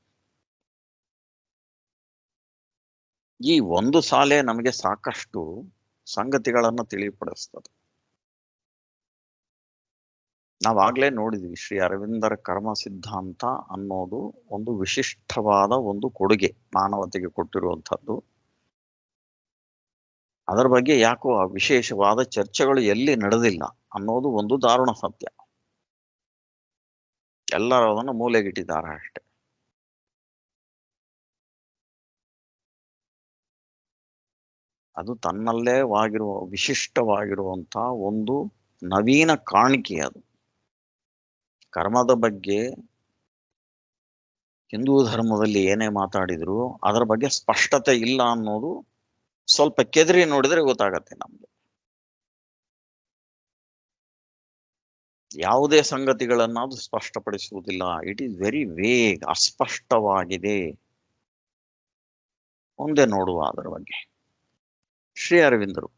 ಈ ಒಂದು ಸಾಲೆ ನಮಗೆ ಸಾಕಷ್ಟು ಸಂಗತಿಗಳನ್ನು ತಿಳಿಪಡಿಸ್ತದೆ. ನಾವಾಗಲೇ ನೋಡಿದ್ವಿ ಶ್ರೀ ಅರವಿಂದರ ಕರ್ಮ ಸಿದ್ಧಾಂತ ಅನ್ನೋದು ಒಂದು ವಿಶಿಷ್ಟವಾದ ಒಂದು ಕೊಡುಗೆ ಮಾನವತೆಗೆ ಕೊಟ್ಟಿರುವಂಥದ್ದು. ಅದರ ಬಗ್ಗೆ ಯಾಕೋ ಆ ವಿಶೇಷವಾದ ಚರ್ಚೆಗಳು ಎಲ್ಲಿ ನಡೆದಿಲ್ಲ ಅನ್ನೋದು ಒಂದು ದಾರುಣ ಸತ್ಯ. ಎಲ್ಲರೂ ಅದನ್ನು ಮೂಲೆಗಿಟ್ಟಿದ್ದಾರೆ ಅಷ್ಟೆ. ಅದು ತನ್ನಲ್ಲೇ ವಿಶಿಷ್ಟವಾಗಿರುವಂಥ ಒಂದು ನವೀನ ಕಾಣಿಕೆ. ಅದು ಕರ್ಮದ ಬಗ್ಗೆ ಹಿಂದೂ ಧರ್ಮದಲ್ಲಿ ಏನೇ ಮಾತಾಡಿದ್ರು ಅದರ ಬಗ್ಗೆ ಸ್ಪಷ್ಟತೆ ಇಲ್ಲ ಅನ್ನೋದು ಸ್ವಲ್ಪ ಕೆದರಿ ನೋಡಿದ್ರೆ ಗೊತ್ತಾಗತ್ತೆ ನಮ್ಗೆ. ಯಾವುದೇ ಸಂಗತಿಗಳನ್ನ ಅದು ಸ್ಪಷ್ಟಪಡಿಸುವುದಿಲ್ಲ. ಇಟ್ ಈಸ್ ವೆರಿ ವೇಗ್, ಅಸ್ಪಷ್ಟವಾಗಿದೆ. ಮುಂದೆ ನೋಡುವ ಅದರ ಬಗ್ಗೆ. ಶ್ರೀ ಅರವಿಂದರು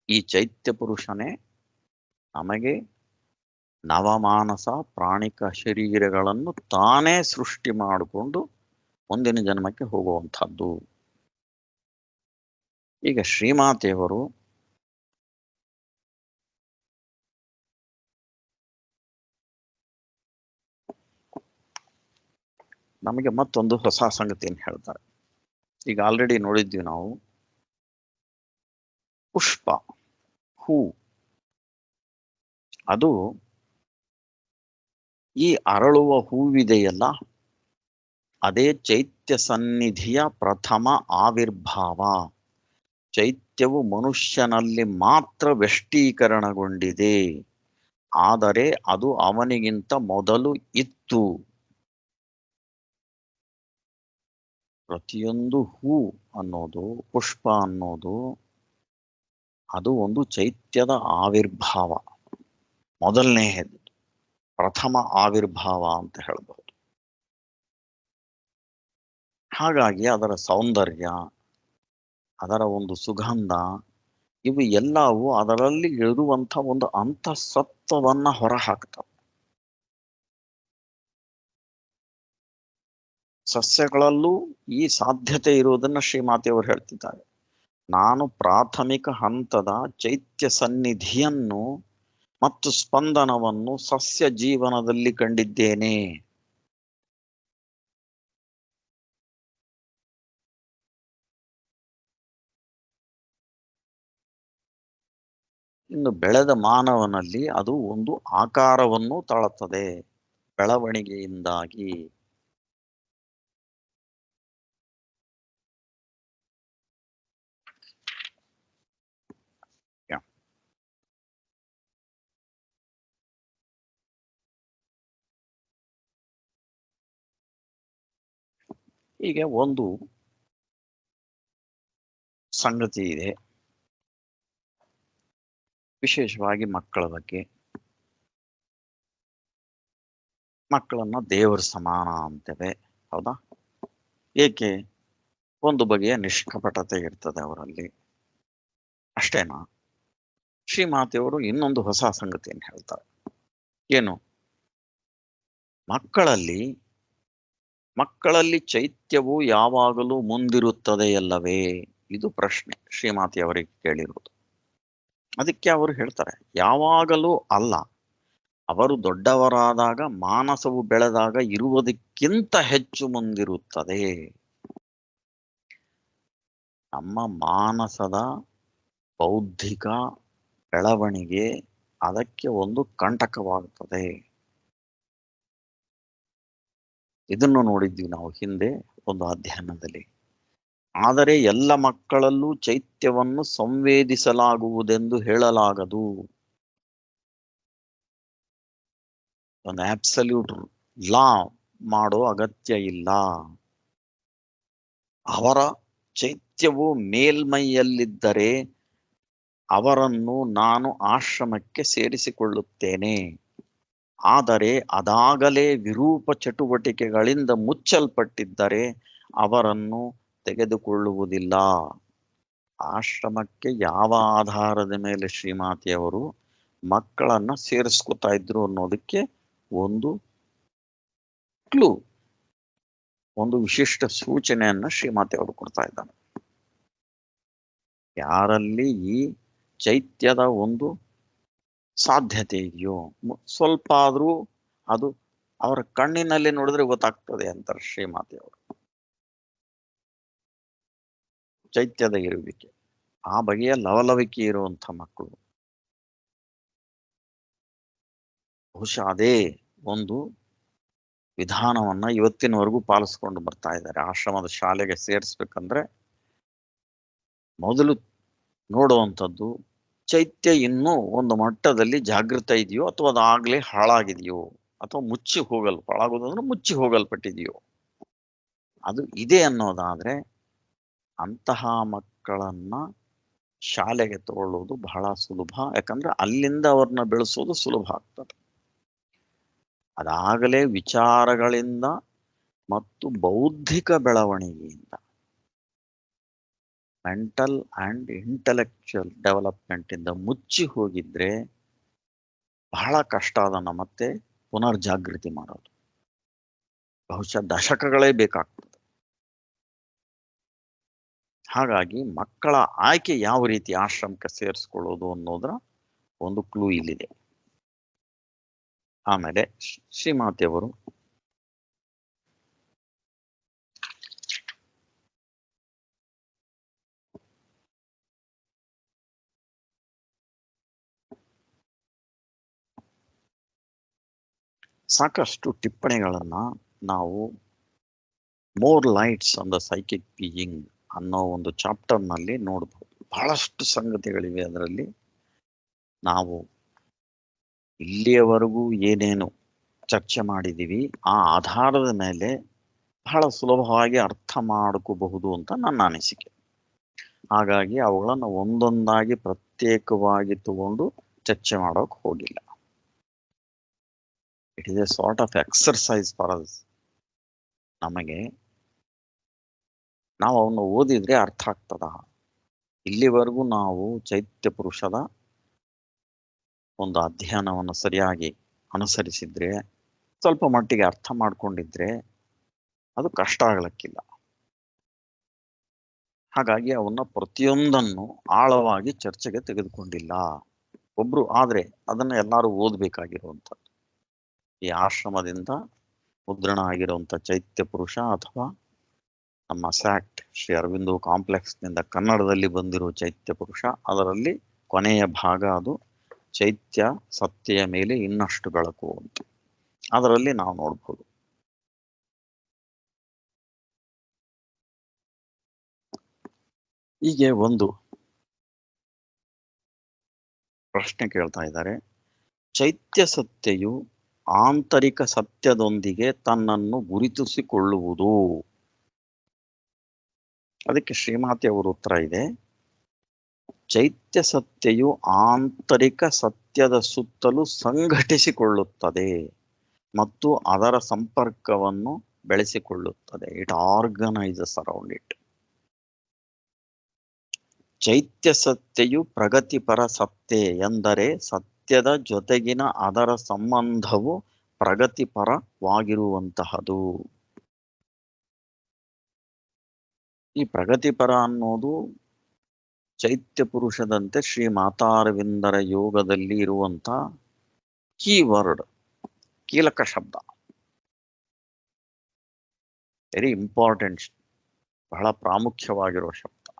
ಈ ಚೈತ್ಯ ಪುರುಷನೇ ನಮಗೆ ನವಮಾನಸ ಪ್ರಾಣಿಕ ಶರೀರಗಳನ್ನು ತಾನೇ ಸೃಷ್ಟಿ ಮಾಡಿಕೊಂಡು ಮುಂದಿನ ಜನ್ಮಕ್ಕೆ ಹೋಗುವಂಥದ್ದು. ಈಗ ಶ್ರೀಮಾತೆಯವರು ನಮಗೆ ಮತ್ತೊಂದು ಹೊಸ ಸಂಗತಿಯನ್ನು ಹೇಳ್ತಾರೆ. ಈಗ ಆಲ್ರೆಡಿ ನೋಡಿದ್ವಿ ನಾವು, ಪುಷ್ಪ, ಹೂ, ಅದು ಈ ಅರಳುವ ಹೂವಿದೆಯಲ್ಲ, ಅದೇ ಚೈತ್ಯ ಸನ್ನಿಧಿಯ ಪ್ರಥಮ ಆವಿರ್ಭಾವ. ಚೈತ್ಯವು ಮನುಷ್ಯನಲ್ಲಿ ಮಾತ್ರ ವ್ಯಷ್ಟೀಕರಣಗೊಂಡಿದೆ, ಆದರೆ ಅದು ಅವನಿಗಿಂತ ಮೊದಲು ಇತ್ತು. ಪ್ರತಿಯೊಂದು ಹೂ ಅನ್ನೋದು, ಪುಷ್ಪ ಅನ್ನೋದು, ಅದು ಒಂದು ಚೈತ್ಯದ ಆವಿರ್ಭಾವ, ಮೊದಲನೆಯದು, ಪ್ರಥಮ ಆವಿರ್ಭಾವ ಅಂತ ಹೇಳಬಹುದು. ಹಾಗಾಗಿ ಅದರ ಸೌಂದರ್ಯ, ಅದರ ಒಂದು ಸುಗಂಧ, ಇವು ಎಲ್ಲವೂ ಅದರಲ್ಲಿ ಇರುವಂಥ ಒಂದು ಅಂತಃಸತ್ವವನ್ನ ಹೊರಹಾಕ್ತವೆ. ಸಸ್ಯಗಳಲ್ಲೂ ಈ ಸಾಧ್ಯತೆ ಇರುವುದನ್ನು ಶ್ರೀಮಾತೆಯವರು ಹೇಳ್ತಿದ್ದಾರೆ. ನಾನು ಪ್ರಾಥಮಿಕ ಹಂತದ ಚೈತ್ಯ ಸನ್ನಿಧಿಯನ್ನು ಮತ್ತು ಸ್ಪಂದನವನ್ನು ಸಸ್ಯ ಜೀವನದಲ್ಲಿ ಕಂಡಿದ್ದೇನೆ. ಇನ್ನು ಬೆಳೆದ ಮಾನವನಲ್ಲಿ ಅದು ಒಂದು ಆಕಾರವನ್ನು ತಾಳುತ್ತದೆ ಬೆಳವಣಿಗೆಯಿಂದಾಗಿ. ಹೀಗೆ ಒಂದು ಸಂಗತಿ ಇದೆ, ವಿಶೇಷವಾಗಿ ಮಕ್ಕಳ ಬಗ್ಗೆ. ಮಕ್ಕಳನ್ನ ದೇವರ ಸಮಾನ ಅಂತೇವೆ, ಹೌದಾ? ಏಕೆ? ಒಂದು ಬಗೆಯ ನಿಷ್ಕಪಟತೆ ಇರ್ತದೆ ಅವರಲ್ಲಿ, ಅಷ್ಟೇನಾ? ಶ್ರೀಮಾತೆಯವರು ಇನ್ನೊಂದು ಹೊಸ ಸಂಗತಿಯನ್ನು ಹೇಳ್ತಾರೆ. ಏನು? ಮಕ್ಕಳಲ್ಲಿ ಚೈತ್ಯವು ಯಾವಾಗಲೂ ಮುಂದಿರುತ್ತದೆಯಲ್ಲವೇ? ಇದು ಪ್ರಶ್ನೆ ಶ್ರೀಮಾತೆಯವರಿಗೆ ಕೇಳಿರುವುದು. ಅದಕ್ಕೆ ಅವರು ಹೇಳ್ತಾರೆ, ಯಾವಾಗಲೂ ಅಲ್ಲ, ಅವರು ದೊಡ್ಡವರಾದಾಗ, ಮಾನಸವು ಬೆಳೆದಾಗ ಇರುವುದಕ್ಕಿಂತ ಹೆಚ್ಚು ಮುಂದಿರುತ್ತದೆ. ನಮ್ಮ ಮಾನಸದ ಬೌದ್ಧಿಕ ಬೆಳವಣಿಗೆ ಅದಕ್ಕೆ ಒಂದು ಕಂಟಕವಾಗುತ್ತದೆ. ಇದನ್ನು ನೋಡಿದ್ವಿ ನಾವು ಹಿಂದೆ ಒಂದು ಅಧ್ಯಯನದಲ್ಲಿ. ಆದರೆ ಎಲ್ಲ ಮಕ್ಕಳಲ್ಲೂ ಚೈತ್ಯವನ್ನು ಸಂವೇದಿಸಲಾಗುವುದೆಂದು ಹೇಳಲಾಗದು. ಒಂದು ಆಬ್ಸಲ್ಯೂಟ್ ಲಾ ಮಾಡೋ ಅಗತ್ಯ ಇಲ್ಲ. ಅವರ ಚೈತ್ಯವು ಮೇಲ್ಮೈಯಲ್ಲಿದ್ದರೆ ಅವರನ್ನು ನಾನು ಆಶ್ರಮಕ್ಕೆ ಸೇರಿಸಿಕೊಳ್ಳುತ್ತೇನೆ. ಆದರೆ ಅದಾಗಲೇ ವಿರೂಪ ಚಟುವಟಿಕೆಗಳಿಂದ ಮುಚ್ಚಲ್ಪಟ್ಟಿದ್ದರೆ ಅವರನ್ನು ತೆಗೆದುಕೊಳ್ಳುವುದಿಲ್ಲ. ಆಶ್ರಮಕ್ಕೆ ಯಾವ ಆಧಾರದ ಮೇಲೆ ಶ್ರೀಮಾತೆಯವರು ಮಕ್ಕಳನ್ನ ಸೇರಿಸ್ಕೊತಾ ಇದ್ರು ಅನ್ನೋದಕ್ಕೆ ಒಂದು ಕ್ಲೂ, ಒಂದು ವಿಶಿಷ್ಟ ಸೂಚನೆಯನ್ನ ಶ್ರೀಮಾತೆಯವರು ಕೊಡ್ತಾ ಇದ್ದಾನೆ. ಯಾರಲ್ಲಿ ಈ ಚೈತ್ಯದ ಒಂದು ಸಾಧ್ಯತೆ ಇದೆಯೋ, ಸ್ವಲ್ಪ ಆದ್ರೂ ಅದು ಅವರ ಕಣ್ಣಿನಲ್ಲಿ ನೋಡಿದ್ರೆ ಗೊತ್ತಾಗ್ತದೆ ಅಂತಾರೆ ಶ್ರೀಮಾತೆಯವರು. ಚೈತ್ಯದ ಇರುವಿಕೆ, ಆ ಬಗೆಯ ಲವಲವಿಕೆ ಇರುವಂಥ ಮಕ್ಕಳು. ಬಹುಶಃ ಅದೇ ಒಂದು ವಿಧಾನವನ್ನ ಇವತ್ತಿನವರೆಗೂ ಪಾಲಿಸ್ಕೊಂಡು ಬರ್ತಾ ಇದ್ದಾರೆ. ಆಶ್ರಮದ ಶಾಲೆಗೆ ಸೇರಿಸ್ಬೇಕಂದ್ರೆ ಮೊದಲು ನೋಡುವಂಥದ್ದು ಚೈತ್ಯ ಇನ್ನೂ ಒಂದು ಮಟ್ಟದಲ್ಲಿ ಜಾಗೃತ ಇದೆಯೋ ಅಥವಾ ಅದಾಗ್ಲೇ ಹಾಳಾಗಿದೆಯೋ ಅಥವಾ ಮುಚ್ಚಿ ಹಾಳಾಗೋದಂದ್ರೆ ಮುಚ್ಚಿ ಹೋಗಲ್ಪಟ್ಟಿದೆಯೋ. ಅದು ಇದೆ ಅನ್ನೋದಾದ್ರೆ ಅಂತಹ ಮಕ್ಕಳನ್ನ ಶಾಲೆಗೆ ತಗೊಳ್ಳೋದು ಬಹಳ ಸುಲಭ. ಯಾಕಂದ್ರೆ ಅಲ್ಲಿಂದ ಅವ್ರನ್ನ ಬೆಳೆಸೋದು ಸುಲಭ ಆಗ್ತದೆ. ಅದಾಗಲೇ ವಿಚಾರಗಳಿಂದ ಮತ್ತು ಬೌದ್ಧಿಕ ಬೆಳವಣಿಗೆಯಿಂದ, ಮೆಂಟಲ್ ಅಂಡ್ ಇಂಟೆಲೆಕ್ಚುಯಲ್ ಡೆವಲಪ್ಮೆಂಟ್ ಇಂದ ಮುಚ್ಚಿ ಹೋಗಿದ್ರೆ ಬಹಳ ಕಷ್ಟ ಅದನ್ನ ಮತ್ತೆ ಪುನರ್ಜಾಗೃತಿ ಮಾಡೋದು. ಬಹುಶಃ ದಶಕಗಳೇ ಬೇಕಾಗ್ತದೆ. ಹಾಗಾಗಿ ಮಕ್ಕಳ ಆಯ್ಕೆ ಯಾವ ರೀತಿ ಆಶ್ರಮಕ್ಕೆ ಸೇರಿಸ್ಕೊಳ್ಳೋದು ಅನ್ನೋದ್ರ ಒಂದು ಕ್ಲೂ ಇಲ್ಲಿದೆ. ಆಮೇಲೆ ಶ್ರೀಮಾತೆಯವರು ಸಾಕಷ್ಟು ಟಿಪ್ಪಣಿಗಳನ್ನ ನಾವು more lights on the psychic being ಅನ್ನೋ ಒಂದು ಚಾಪ್ಟರ್ನಲ್ಲಿ ನೋಡ್ಬೋದು. ಬಹಳಷ್ಟು ಸಂಗತಿಗಳಿವೆ ಅದರಲ್ಲಿ. ನಾವು ಇಲ್ಲಿಯವರೆಗೂ ಏನೇನು ಚರ್ಚೆ ಮಾಡಿದ್ದೀವಿ ಆ ಆಧಾರದ ಮೇಲೆ ಬಹಳ ಸುಲಭವಾಗಿ ಅರ್ಥ ಮಾಡ್ಕೋಬಹುದು ಅಂತ ನನ್ನ ಅನಿಸಿಕೆ. ಹಾಗಾಗಿ ಅವುಗಳನ್ನು ಒಂದೊಂದಾಗಿ ಪ್ರತ್ಯೇಕವಾಗಿ ತಗೊಂಡು ಚರ್ಚೆ ಮಾಡೋಕೆ ಹೋಗಿಲ್ಲ. It is A sort of exercise for us. ನಮಗೆ ನಾವು ಅವನ್ನ ಓದಿದ್ರೆ ಅರ್ಥ ಆಗ್ತದ. ಇಲ್ಲಿವರೆಗೂ ನಾವು ಚೈತ್ಯ ಪುರುಷದ ಒಂದು ಅಧ್ಯಯನವನ್ನು ಸರಿಯಾಗಿ ಅನುಸರಿಸಿದ್ರೆ, ಸ್ವಲ್ಪ ಮಟ್ಟಿಗೆ ಅರ್ಥ ಮಾಡ್ಕೊಂಡಿದ್ರೆ ಅದು ಕಷ್ಟ ಆಗ್ಲಿಕ್ಕಿಲ್ಲ. ಹಾಗಾಗಿ ಅವನ್ನ ಪ್ರತಿಯೊಂದನ್ನು ಆಳವಾಗಿ ಚರ್ಚೆಗೆ ತೆಗೆದುಕೊಂಡಿಲ್ಲ. ಒಬ್ರು ಆದ್ರೆ ಅದನ್ನ ಎಲ್ಲರೂ ಓದ್ಬೇಕಾಗಿರುವಂಥದ್ದು. ಈ ಆಶ್ರಮದಿಂದ ಮುದ್ರಣ ಆಗಿರುವಂಥ ಚೈತ್ಯ ಪುರುಷ ಅಥವಾ ನಮ್ಮ ಸ್ಯಾಕ್ಟ್ ಶ್ರೀ ಅರವಿಂದೋ ಕಾಂಪ್ಲೆಕ್ಸ್ನಿಂದ ಕನ್ನಡದಲ್ಲಿ ಬಂದಿರೋ ಚೈತ್ಯ ಪುರುಷ, ಅದರಲ್ಲಿ ಕೊನೆಯ ಭಾಗ ಅದು ಚೈತ್ಯ ಸತ್ಯೆಯ ಮೇಲೆ ಇನ್ನಷ್ಟು ಬೆಳಕು ಅಂತ. ಅದರಲ್ಲಿ ನಾವು ನೋಡ್ಬೋದು. ಹೀಗೆ ಒಂದು ಪ್ರಶ್ನೆ ಕೇಳ್ತಾ ಇದ್ದಾರೆ. ಚೈತ್ಯ ಸತ್ಯೆಯು ಆಂತರಿಕ ಸತ್ಯದೊಂದಿಗೆ ತನ್ನನ್ನು ಗುರುತಿಸಿಕೊಳ್ಳುವುದು. ಅದಕ್ಕೆ ಶ್ರೀಮಾತೆಯವರ ಉತ್ತರ ಇದೆ. ಚೈತ್ಯ ಸತ್ಯೆಯು ಆಂತರಿಕ ಸತ್ಯದ ಸುತ್ತಲೂ ಸಂಘಟಿಸಿಕೊಳ್ಳುತ್ತದೆ ಮತ್ತು ಅದರ ಸಂಪರ್ಕವನ್ನು ಬೆಳೆಸಿಕೊಳ್ಳುತ್ತದೆ. It organises around it. ಚೈತ್ಯ ಸತ್ಯೆಯು ಪ್ರಗತಿಪರ ಸತ್ಯ ಎಂದರೆ ಸತ್ಯದ ಜೊತೆಗಿನ ಅದರ ಸಂಬಂಧವು ಪ್ರಗತಿಪರವಾಗಿರುವಂತಹದು. ಈ ಪ್ರಗತಿಪರ ಅನ್ನೋದು ಚೈತ್ಯ ಪುರುಷದಂತೆ ಶ್ರೀ ಮಾತಾರವಿಂದರ ಯೋಗದಲ್ಲಿ ಇರುವಂತ ಕೀವರ್ಡ್, ಕೀಲಕ ಶಬ್ದ, ವೆರಿ ಇಂಪಾರ್ಟೆಂಟ್, ಬಹಳ ಪ್ರಾಮುಖ್ಯವಾಗಿರುವ ಶಬ್ದ.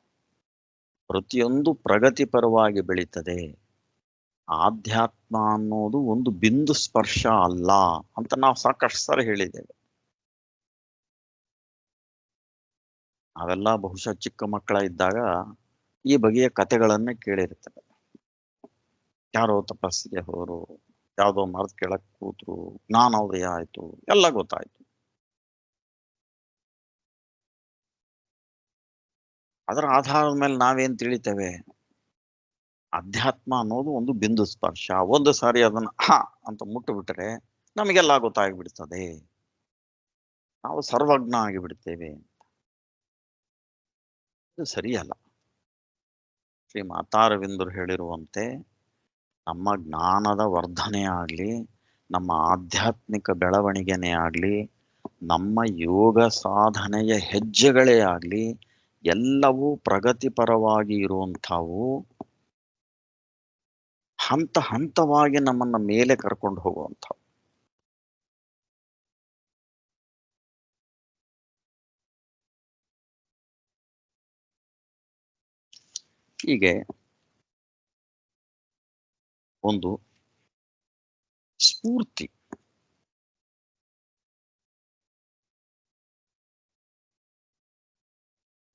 ಪ್ರತಿಯೊಂದು ಪ್ರಗತಿಪರವಾಗಿ ಬೆಳೀತದೆ. ಆಧ್ಯಾತ್ಮ ಅನ್ನೋದು ಒಂದು ಬಿಂದು ಸ್ಪರ್ಶ ಅಲ್ಲ ಅಂತ ನಾವು ಸಾಕಷ್ಟು ಸಲ ಹೇಳಿದ್ದೇವೆ. ಅವೆಲ್ಲ ಬಹುಶಃ ಚಿಕ್ಕ ಮಕ್ಕಳ ಇದ್ದಾಗ ಈ ಬಗೆಯ ಕಥೆಗಳನ್ನೇ ಕೇಳಿರ್ತವೆ. ಯಾರೋ ತಪಸ್ಸಿಗೆ ಹೋರು, ಯಾವುದೋ ಮರದ ಕೆಳಗೆ ಕೂತ್ರು, ಜ್ಞಾನೋದಯ ಆಯ್ತು, ಎಲ್ಲ ಗೊತ್ತಾಯ್ತು. ಅದರ ಆಧಾರದ ಮೇಲೆ ನಾವೇನ್ ತಿಳಿತೇವೆ? ಅಧ್ಯಾತ್ಮ ಅನ್ನೋದು ಒಂದು ಬಿಂದು ಸ್ಪರ್ಶ. ಒಂದು ಸಾರಿ ಅದನ್ನ ಅಂತ ಮುಟ್ಟು ಬಿಟ್ಟರೆ ನಮಗೆಲ್ಲ ಗೊತ್ತಾಗ್ಬಿಡ್ತದೆ, ನಾವು ಸರ್ವಜ್ಞ ಆಗಿಬಿಡ್ತೇವೆ. ಇದು ಸರಿಯಲ್ಲ. ಶ್ರೀ ಮಾತಾರವಿಂದರು ಹೇಳಿರುವಂತೆ ನಮ್ಮ ಜ್ಞಾನದ ವರ್ಧನೆ ಆಗಲಿ, ನಮ್ಮ ಆಧ್ಯಾತ್ಮಿಕ ಬೆಳವಣಿಗೆನೇ ಆಗಲಿ, ನಮ್ಮ ಯೋಗ ಸಾಧನೆಯ ಹೆಜ್ಜೆಗಳೇ ಆಗಲಿ, ಎಲ್ಲವೂ ಪ್ರಗತಿಪರವಾಗಿ ಇರುವಂಥವು. ಹಂತ ಹಂತವಾಗಿ ನಮ್ಮನ್ನ ಮೇಲೆ ಕರ್ಕೊಂಡು ಹೋಗುವಂಥವು. ಹೀಗೆ ಒಂದು ಸ್ಫೂರ್ತಿ,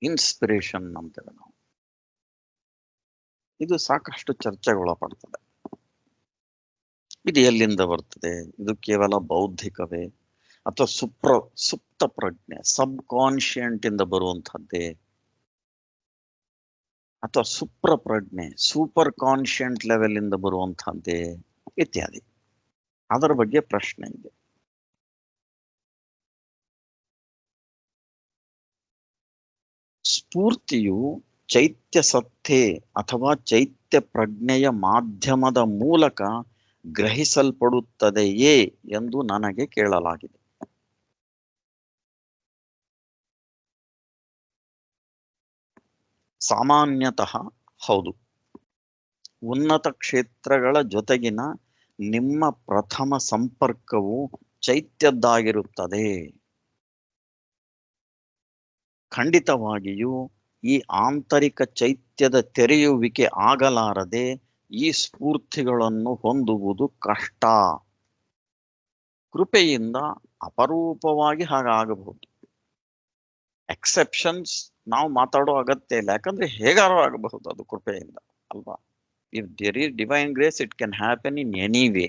ಇನ್ಸ್ಪಿರೇಷನ್ ಅಂತೇವೆ ನಾವು. ಇದು ಸಾಕಷ್ಟು ಚರ್ಚೆಗೊಳಪಡ್ತದೆ. ಇದು ಎಲ್ಲಿಂದ ಬರ್ತದೆ? ಇದು ಕೇವಲ ಬೌದ್ಧಿಕವೇ ಅಥವಾ ಸುಪ್ತ ಪ್ರಜ್ಞೆ, ಸಬ್ ಕಾನ್ಶಿಯಂಟ್ ಇಂದ ಬರುವಂತಹದ್ದೇ, ಅಥವಾ ಸುಪ್ರ ಪ್ರಜ್ಞೆ, ಸೂಪರ್ ಕಾನ್ಶಿಯಂಟ್ ಲೆವೆಲ್ ಇಂದ ಬರುವಂತಹದ್ದೇ, ಇತ್ಯಾದಿ. ಅದರ ಬಗ್ಗೆ ಪ್ರಶ್ನೆ ಇದೆ. ಸ್ಫೂರ್ತಿಯು ಚೈತ್ಯ ಸತ್ತೆ ಅಥವಾ ಚೈತ್ಯ ಪ್ರಜ್ಞೆಯ ಮಾಧ್ಯಮದ ಮೂಲಕ ಗ್ರಹಿಸಲ್ಪಡುತ್ತದೆಯೇ ಎಂದು ನನಗೆ ಕೇಳಲಾಗಿದೆ. ಸಾಮಾನ್ಯತಃ ಹೌದು. ಉನ್ನತ ಕ್ಷೇತ್ರಗಳ ಜೊತೆಗಿನ ನಿಮ್ಮ ಪ್ರಥಮ ಸಂಪರ್ಕವು ಚೈತ್ಯದ್ದಾಗಿರುತ್ತದೆ. ಖಂಡಿತವಾಗಿಯೂ ಈ ಆಂತರಿಕ ಚೈತ್ಯದ ತೆರೆಯುವಿಕೆ ಆಗಲಾರದೆ ಈ ಸ್ಫೂರ್ತಿಗಳನ್ನು ಹೊಂದುವುದು ಕಷ್ಟ. ಕೃಪೆಯಿಂದ ಅಪರೂಪವಾಗಿ ಹಾಗಾಗಬಹುದು. ಎಕ್ಸೆಪ್ಷನ್ಸ್ ನಾವು ಮಾತಾಡೋ ಅಗತ್ಯ ಇಲ್ಲ, ಯಾಕಂದ್ರೆ ಹೇಗಾರು ಆಗಬಹುದು ಅದು ಕೃಪೆಯಿಂದ, ಅಲ್ವಾ? If there is divine grace it can happen in any way.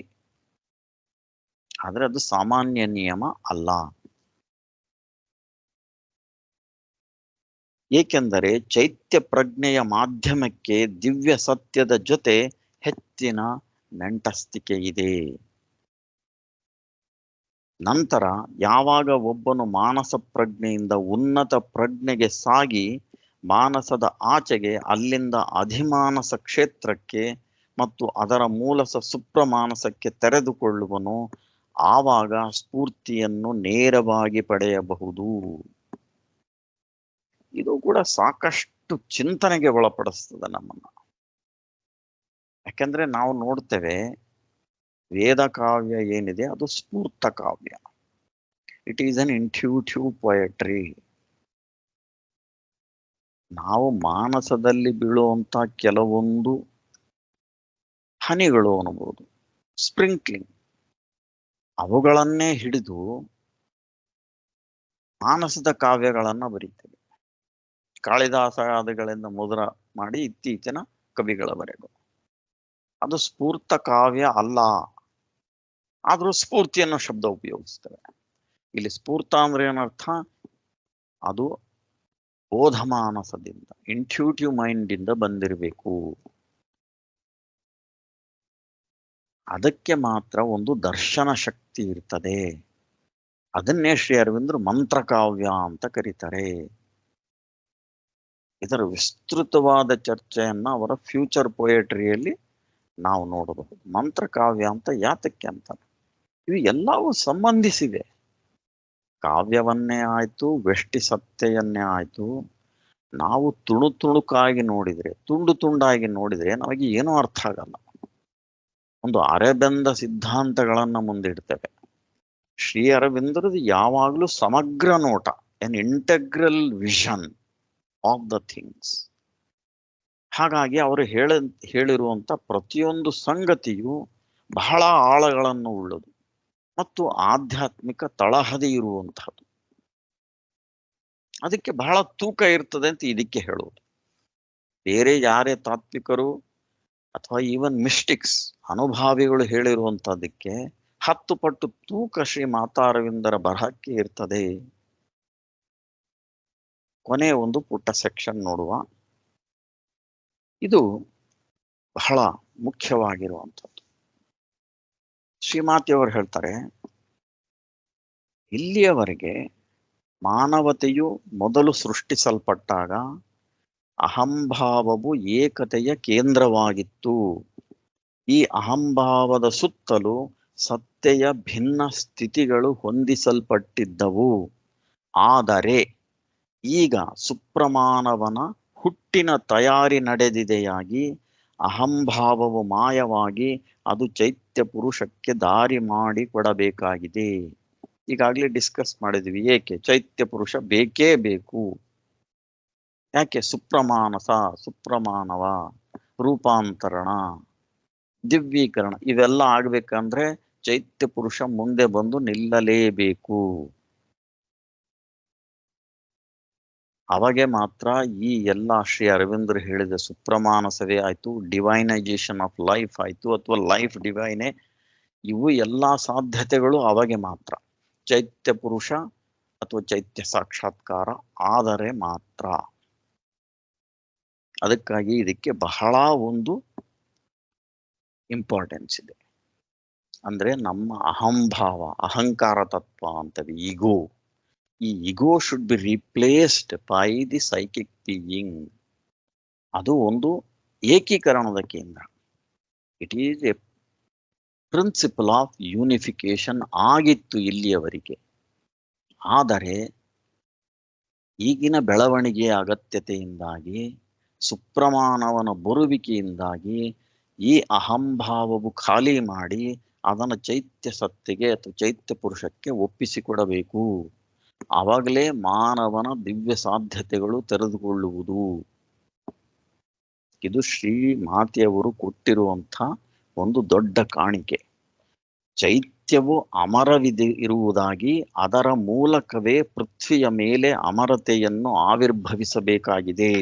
ಆದ್ರೆ ಅದು ಸಾಮಾನ್ಯ ನಿಯಮ ಅಲ್ಲ. ಏಕೆಂದರೆ ಚೈತ್ಯ ಪ್ರಜ್ಞೆಯ ಮಾಧ್ಯಮಕ್ಕೆ ದಿವ್ಯ ಸತ್ಯದ ಜೊತೆ ಹೆಚ್ಚಿನ ನಂಟಸ್ತಿಕೆ ಇದೆ. ನಂತರ ಯಾವಾಗ ಒಬ್ಬನು ಮಾನಸ ಪ್ರಜ್ಞೆಯಿಂದ ಉನ್ನತ ಪ್ರಜ್ಞೆಗೆ ಸಾಗಿ ಮಾನಸದ ಆಚೆಗೆ, ಅಲ್ಲಿಂದ ಅಧಿಮಾನಸ ಕ್ಷೇತ್ರಕ್ಕೆ ಮತ್ತು ಅದರ ಮೂಲಸ ಸುಪ್ರಮಾನಸಕ್ಕೆ ತೆರೆದುಕೊಳ್ಳುವನು, ಆವಾಗ ಸ್ಫೂರ್ತಿಯನ್ನು ನೇರವಾಗಿ ಪಡೆಯಬಹುದು. ಇದು ಕೂಡ ಸಾಕಷ್ಟು ಚಿಂತನೆಗೆ ಒಳಪಡಿಸ್ತದೆ ನಮ್ಮನ್ನ. ಯಾಕೆಂದ್ರೆ ನಾವು ನೋಡ್ತೇವೆ, ವೇದ ಕಾವ್ಯ ಏನಿದೆ ಅದು ಸ್ಫೂರ್ತ ಕಾವ್ಯ. It is an intuitive poetry. ನಾವು ಮಾನಸದಲ್ಲಿ ಬೀಳುವಂತ ಕೆಲವೊಂದು ಹನಿಗಳು ಅನ್ನಬಹುದು, ಸ್ಪ್ರಿಂಕ್ಲಿಂಗ್, ಅವುಗಳನ್ನೇ ಹಿಡಿದು ಮಾನಸದ ಕಾವ್ಯಗಳನ್ನ ಬರೀತೇವೆ. ಕಾಳಿದಾಸಾದಿಗಳಿಂದ ಮುದ್ರ ಮಾಡಿ ಇತ್ತೀಚಿನ ಕವಿಗಳವರೆಗೂ ಅದು ಸ್ಫೂರ್ತ ಕಾವ್ಯ ಅಲ್ಲ. ಆದ್ರೂ ಸ್ಫೂರ್ತಿ ಅನ್ನೋ ಶಬ್ದ ಉಪಯೋಗಿಸ್ತೇವೆ. ಇಲ್ಲಿ ಸ್ಫೂರ್ತ ಅಂದ್ರೆ ಏನರ್ಥ? ಅದು ಬೋಧಮಾನಸದಿಂದ, ಇಂಟ್ಯೂಟಿವ್ ಮೈಂಡ್ ಇಂದ ಬಂದಿರಬೇಕು. ಅದಕ್ಕೆ ಮಾತ್ರ ಒಂದು ದರ್ಶನ ಶಕ್ತಿ ಇರ್ತದೆ. ಅದನ್ನೇ ಶ್ರೀ ಅರವಿಂದರು ಮಂತ್ರಕಾವ್ಯ ಅಂತ ಕರೀತಾರೆ. ಇದರ ವಿಸ್ತೃತವಾದ ಚರ್ಚೆಯನ್ನ ಅವರ ಫ್ಯೂಚರ್ ಪೊಯೆಟ್ರಿಯಲ್ಲಿ ನಾವು ನೋಡಬಹುದು. ಮಂತ್ರಕಾವ್ಯ ಅಂತ ಯಾತಕ್ಕೆ ಅಂತಾರೆ? ಇವು ಎಲ್ಲವೂ ಸಂಬಂಧಿಸಿವೆ. ಕಾವ್ಯವನ್ನೇ ಆಯ್ತು, ವ್ಯಷ್ಟಿ ಸತ್ತೆಯನ್ನೇ ಆಯ್ತು, ನಾವು ತುಣುಕಾಗಿ ನೋಡಿದ್ರೆ, ತುಂಡಾಗಿ ನೋಡಿದ್ರೆ ನಮಗೆ ಏನೂ ಅರ್ಥ ಆಗಲ್ಲ. ಒಂದು ಅರೆಬೆಂದ ಸಿದ್ಧಾಂತಗಳನ್ನ ಮುಂದಿಡ್ತೇವೆ. ಶ್ರೀ ಅರವಿಂದರದು ಯಾವಾಗಲೂ ಸಮಗ್ರ ನೋಟ, N integral vision of the things. ಹಾಗಾಗಿ ಅವರು ಹೇಳಿರುವಂತ ಪ್ರತಿಯೊಂದು ಸಂಗತಿಯು ಬಹಳ ಆಳಗಳನ್ನು ಉಳ್ಳದು ಮತ್ತು ಆಧ್ಯಾತ್ಮಿಕ ತಳಹದಿ ಇರುವಂತಹದ್ದು. ಅದಕ್ಕೆ ಬಹಳ ತೂಕ ಇರ್ತದೆ ಅಂತ ಇದಕ್ಕೆ ಹೇಳುವುದು. ಬೇರೆ ಯಾರೇ ತಾತ್ವಿಕರು ಅಥವಾ ಈವನ್ ಮಿಸ್ಟಿಕ್ಸ್ ಅನುಭಾವಿಗಳು ಹೇಳಿರುವಂತಹದಕ್ಕೆ 10 ಪಟ್ಟು ತೂಕ ಶ್ರೀ ಮಾತಾ ಅರವಿಂದರ ಬರಹಕ್ಕೆ ಇರ್ತದೆ. ಕೊನೆ ಒಂದು ಪುಟ್ಟ ಸೆಕ್ಷನ್ ನೋಡುವ. ಇದು ಬಹಳ ಮುಖ್ಯವಾಗಿರುವಂಥದ್ದು. ಶ್ರೀಮಾತೆಯವರು ಹೇಳ್ತಾರೆ, ಇಲ್ಲಿಯವರೆಗೆ ಮಾನವತೆಯು ಮೊದಲು ಸೃಷ್ಟಿಸಲ್ಪಟ್ಟಾಗ ಅಹಂಭಾವವು ಏಕತೆಯ ಕೇಂದ್ರವಾಗಿತ್ತು. ಈ ಅಹಂಭಾವದ ಸುತ್ತಲೂ ಸತ್ತೆಯ ಭಿನ್ನ ಸ್ಥಿತಿಗಳು ಹೊಂದಿಸಲ್ಪಟ್ಟಿದ್ದವು. ಆದರೆ ಈಗ ಸುಪ್ರಮಾಣವನ ಹುಟ್ಟಿನ ತಯಾರಿ ನಡೆದಿದೆಯಾಗಿ ಅಹಂಭಾವವು ಮಾಯವಾಗಿ ಅದು ಚೈತ್ಯ ಪುರುಷಕ್ಕೆ ದಾರಿ ಮಾಡಿ ಕೊಡಬೇಕಾಗಿದೆ. ಈಗಾಗಲೇ ಡಿಸ್ಕಸ್ ಮಾಡಿದ್ವಿ, ಏಕೆ ಚೈತ್ಯ ಪುರುಷ ಬೇಕೇ ಬೇಕು. ಯಾಕೆ? ಸುಪ್ರಮಾನಸ, ಸುಪ್ರಮಾಣವ, ರೂಪಾಂತರಣ, ದಿವ್ಯೀಕರಣ ಇವೆಲ್ಲ ಆಗ್ಬೇಕಂದ್ರೆ ಚೈತ್ಯ ಪುರುಷ ಮುಂದೆ ಬಂದು ನಿಲ್ಲಲೇಬೇಕು. ಅವಾಗೆ ಮಾತ್ರ ಈ ಎಲ್ಲ ಶ್ರೀ ಅರವಿಂದರು ಹೇಳಿದ ಸುಪ್ರಮಾನಸವೇ ಆಯ್ತು, ಡಿವೈನೈಜೇಷನ್ ಆಫ್ ಲೈಫ್ ಆಯ್ತು, ಅಥವಾ ಲೈಫ್ ಡಿವೈನೇ, ಇವು ಎಲ್ಲ ಸಾಧ್ಯತೆಗಳು ಅವಾಗೆ ಮಾತ್ರ. ಚೈತ್ಯ ಪುರುಷ ಅಥವಾ ಚೈತ್ಯ ಸಾಕ್ಷಾತ್ಕಾರ ಆದರೆ ಮಾತ್ರ. ಅದಕ್ಕಾಗಿ ಇದಕ್ಕೆ ಬಹಳ ಒಂದು ಇಂಪಾರ್ಟೆನ್ಸ್ ಇದೆ. ಅಂದ್ರೆ ನಮ್ಮ ಅಹಂಭಾವ, ಅಹಂಕಾರ ತತ್ವ ಅಂತವೆ, ಈಗೋ, ಈ ego should be replaced by the psychic being. ಅದು ಒಂದು ಏಕೀಕರಣದ ಕೇಂದ್ರ. It is a principle of unification ಆಗಿತ್ತು ಇಲ್ಲಿಯವರೆಗೆ. ಆದರೆ ಈಗಿನ ಬೆಳವಣಿಗೆಯ ಅಗತ್ಯತೆಯಿಂದಾಗಿ, ಸುಪ್ರಮಾಣವನ ಬರುವಿಕೆಯಿಂದಾಗಿ ಈ ಅಹಂಭಾವವು ಖಾಲಿ ಮಾಡಿ ಅದನ್ನು ಚೈತ್ಯ ಸತ್ತಿಗೆ ಅಥವಾ ಚೈತ್ಯ ಪುರುಷಕ್ಕೆ ಒಪ್ಪಿಸಿಕೊಡಬೇಕು. ಆವಾಗಲೇ ಮಾನವನ ದಿವ್ಯ ಸಾಧ್ಯತೆಗಳು ತೆರೆದುಕೊಳ್ಳುವುದು. ಇದು ಶ್ರೀ ಮಾತೆಯವರು ಕೊಟ್ಟಿರುವಂಥ ಒಂದು ದೊಡ್ಡ ಕಾಣಿಕೆ. ಚೈತ್ಯವು ಇರುವುದಾಗಿ ಅದರ ಮೂಲಕವೇ ಪೃಥ್ವಿಯ ಮೇಲೆ ಅಮರತೆಯನ್ನು ಆವಿರ್ಭವಿಸಬೇಕಾಗಿದೆ.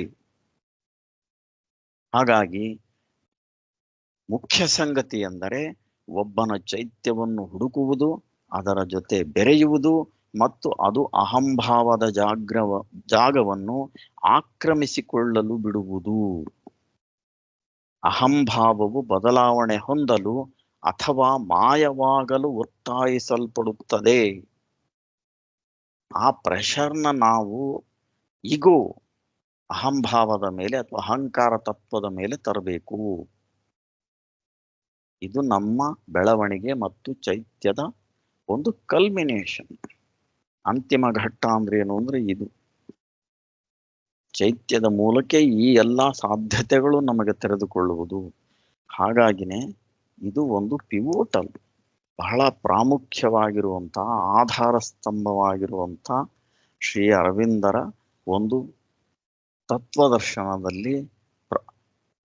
ಹಾಗಾಗಿ ಮುಖ್ಯ ಸಂಗತಿ ಎಂದರೆ ಒಬ್ಬನ ಚೈತ್ಯವನ್ನು ಹುಡುಕುವುದು, ಅದರ ಜೊತೆ ಬೆರೆಯುವುದು ಮತ್ತು ಅದು ಅಹಂಭಾವದ ಜಾಗವನ್ನು ಆಕ್ರಮಿಸಿಕೊಳ್ಳಲು ಬಿಡುವುದು. ಅಹಂಭಾವವು ಬದಲಾವಣೆ ಹೊಂದಲು ಅಥವಾ ಮಾಯವಾಗಲು ಒತ್ತಾಯಿಸಲ್ಪಡುತ್ತದೆ. ಆ ಪ್ರೆಷರ್ನ ನಾವು ಈಗೋ, ಅಹಂಭಾವದ ಮೇಲೆ ಅಥವಾ ಅಹಂಕಾರ ತತ್ವದ ಮೇಲೆ ತರಬೇಕು. ಇದು ನಮ್ಮ ಬೆಳವಣಿಗೆ ಮತ್ತು ಚೈತ್ಯದ ಒಂದು ಕಲ್ಮಿನೇಷನ್. ಅಂತಿಮ ಘಟ್ಟ ಅಂದ್ರೆ ಏನು ಅಂದ್ರೆ ಇದು. ಚೈತ್ಯದ ಮೂಲಕ ಈ ಎಲ್ಲ ಸಾಧ್ಯತೆಗಳು ನಮಗೆ ತೆರೆದುಕೊಳ್ಳುವುದು. ಹಾಗಾಗಿನೇ ಇದು ಒಂದು ಪಿವೋಟಲ್, ಬಹಳ ಪ್ರಾಮುಖ್ಯವಾಗಿರುವಂಥ, ಆಧಾರ ಸ್ತಂಭವಾಗಿರುವಂಥ ಶ್ರೀ ಅರವಿಂದರ ಒಂದು ತತ್ವದರ್ಶನದಲ್ಲಿ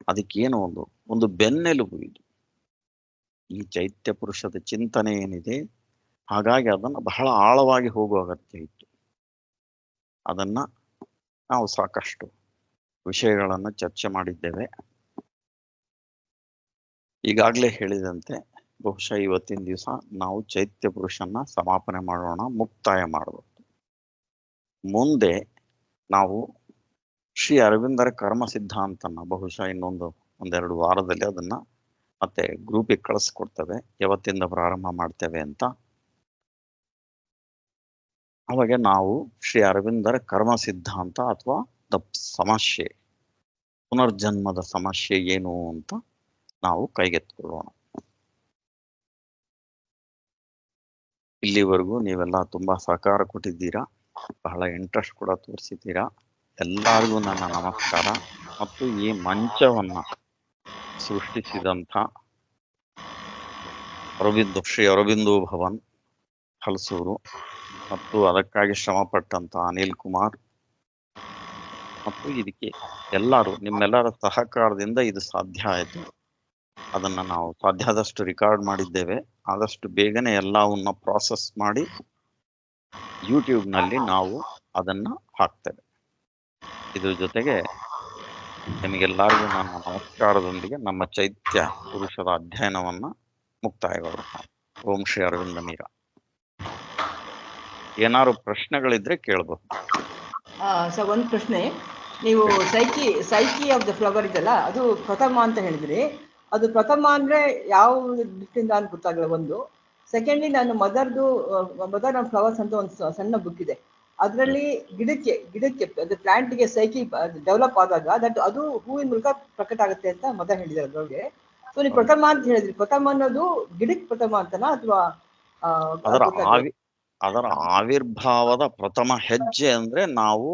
ಅದಕ್ಕೇನು ಒಂದು ಬೆನ್ನೆಲುಬು ಇದು, ಈ ಚೈತ್ಯ ಪುರುಷದ ಚಿಂತನೆ ಏನಿದೆ. ಹಾಗಾಗಿ ಅದನ್ನು ಬಹಳ ಆಳವಾಗಿ ಹೋಗುವ ಅಗತ್ಯ ಇತ್ತು. ಅದನ್ನ ನಾವು ಸಾಕಷ್ಟು ವಿಷಯಗಳನ್ನು ಚರ್ಚೆ ಮಾಡಿದ್ದೇವೆ. ಈಗಾಗಲೇ ಹೇಳಿದಂತೆ ಬಹುಶಃ ಇವತ್ತಿನ ದಿವಸ ನಾವು ಚೈತ್ಯ ಪುರುಷನ್ನ ಸಮಾಪನೆ ಮಾಡೋಣ, ಮುಕ್ತಾಯ ಮಾಡಬಹುದು. ಮುಂದೆ ನಾವು ಶ್ರೀ ಅರವಿಂದರ ಕರ್ಮ ಸಿದ್ಧಾಂತನ ಬಹುಶಃ ಒಂದೆರಡು ವಾರದಲ್ಲಿ ಅದನ್ನ ಮತ್ತೆ ಗ್ರೂಪಿಗೆ ಕಳಿಸ್ಕೊಡ್ತೇವೆ, ಯಾವತ್ತಿಂದ ಪ್ರಾರಂಭ ಮಾಡ್ತೇವೆ ಅಂತ. ಅವಾಗ ನಾವು ಶ್ರೀ ಅರವಿಂದರ ಕರ್ಮ ಸಿದ್ಧಾಂತ ಅಥವಾ ದ ಸಮಸ್ಯೆ, ಪುನರ್ಜನ್ಮದ ಸಮಸ್ಯೆ ಏನು ಅಂತ ನಾವು ಕೈಗೆತ್ತಿಕೊಳ್ಳೋಣ. ಇಲ್ಲಿವರೆಗೂ ನೀವೆಲ್ಲ ತುಂಬಾ ಸಹಕಾರ ಕೊಟ್ಟಿದ್ದೀರಾ, ಬಹಳ ಇಂಟ್ರೆಸ್ಟ್ ಕೂಡ ತೋರಿಸಿದ್ದೀರಾ. ಎಲ್ಲರಿಗೂ ನನ್ನ ನಮಸ್ಕಾರ. ಮತ್ತು ಈ ಮಂಚವನ್ನ ಸೃಷ್ಟಿಸಿದಂಥ ಶ್ರೀ ಅರವಿಂದೋ ಭವನ್ ಹಲಸೂರು ಮತ್ತು ಅದಕ್ಕಾಗಿ ಶ್ರಮಪಟ್ಟಂತ ಅನಿಲ್ ಕುಮಾರ್ ಮತ್ತು ಇದಕ್ಕೆ ಎಲ್ಲರೂ ನಿಮ್ಮೆಲ್ಲರ ಸಹಕಾರದಿಂದ ಇದು ಸಾಧ್ಯ ಆಯಿತು. ಅದನ್ನ ನಾವು ಸಾಧ್ಯ ಆದಷ್ಟು ರಿಕಾರ್ಡ್ ಮಾಡಿದ್ದೇವೆ. ಆದಷ್ಟು ಬೇಗನೆ ಎಲ್ಲವನ್ನ ಪ್ರಾಸೆಸ್ ಮಾಡಿ ಯೂಟ್ಯೂಬ್ನಲ್ಲಿ ನಾವು ಅದನ್ನ ಹಾಕ್ತೇವೆ. ಇದ್ರ ಜೊತೆಗೆ ನಿಮಗೆಲ್ಲರಿಗೂ ನನ್ನ ನಮಸ್ಕಾರದೊಂದಿಗೆ ನಮ್ಮ ಚೈತ್ಯ ಪುರುಷದ ಅಧ್ಯಯನವನ್ನ ಮುಕ್ತಾಯಗೊಳಿಸ್ತಾನೆ. ಓಂ ಶ್ರೀ ಅರವಿಂದ ಮೀರ. ಏನಾದ್ರು ಪ್ರಶ್ನೆಗಳಿದ್ರೆ ಕೇಳಬಹುದು. ಸರ್, ಒಂದು ಪ್ರಶ್ನೆ. ನೀವು ಸೈಕಿ ಆಫ್ ದ ಫ್ಲವರ್ ಇದೆಲ್ಲ, ಅದು ಪ್ರಥಮ ಅಂತ ಹೇಳಿದ್ರಿ. ಅದು ಪ್ರಥಮ ಅಂದ್ರೆ ಯಾವ ದೃಷ್ಟಿಯಿಂದ ಅಂತ ಗೊತ್ತಾಗಲ್ಲ. ಒಂದು ಸೆಕೆಂಡ್ಲಿ, ನಾನು ಮದರ್ ಆಫ್ ಫ್ಲವರ್ಸ್ ಅಂತ ಒಂದು ಸಣ್ಣ ಬುಕ್ ಇದೆ. ಅದರಲ್ಲಿ ಗಿಡಕ್ಕೆ ಅದು ಪ್ಲಾಂಟ್ಗೆ ಸೈಕಿ ಡೆವಲಪ್ ಆದಾಗ ಅದು ಹೂವಿನ ಮೂಲಕ ಪ್ರಕಟ ಆಗುತ್ತೆ ಅಂತ ಮದರ್ ಹೇಳಿದ್ದಾರೆ ಅದ್ರೊಳಗೆ. ಸೊ ನೀವು ಪ್ರಥಮ ಅಂತ ಹೇಳಿದ್ರಿ, ಪ್ರಥಮ ಅನ್ನೋದು ಗಿಡಕ್ಕೆ ಪ್ರಥಮ ಅಂತನಾ ಅಥವಾ ಅದರ ಆವಿರ್ಭಾವದ ಪ್ರಥಮ ಹೆಜ್ಜೆ ಅಂದ್ರೆ ನಾವು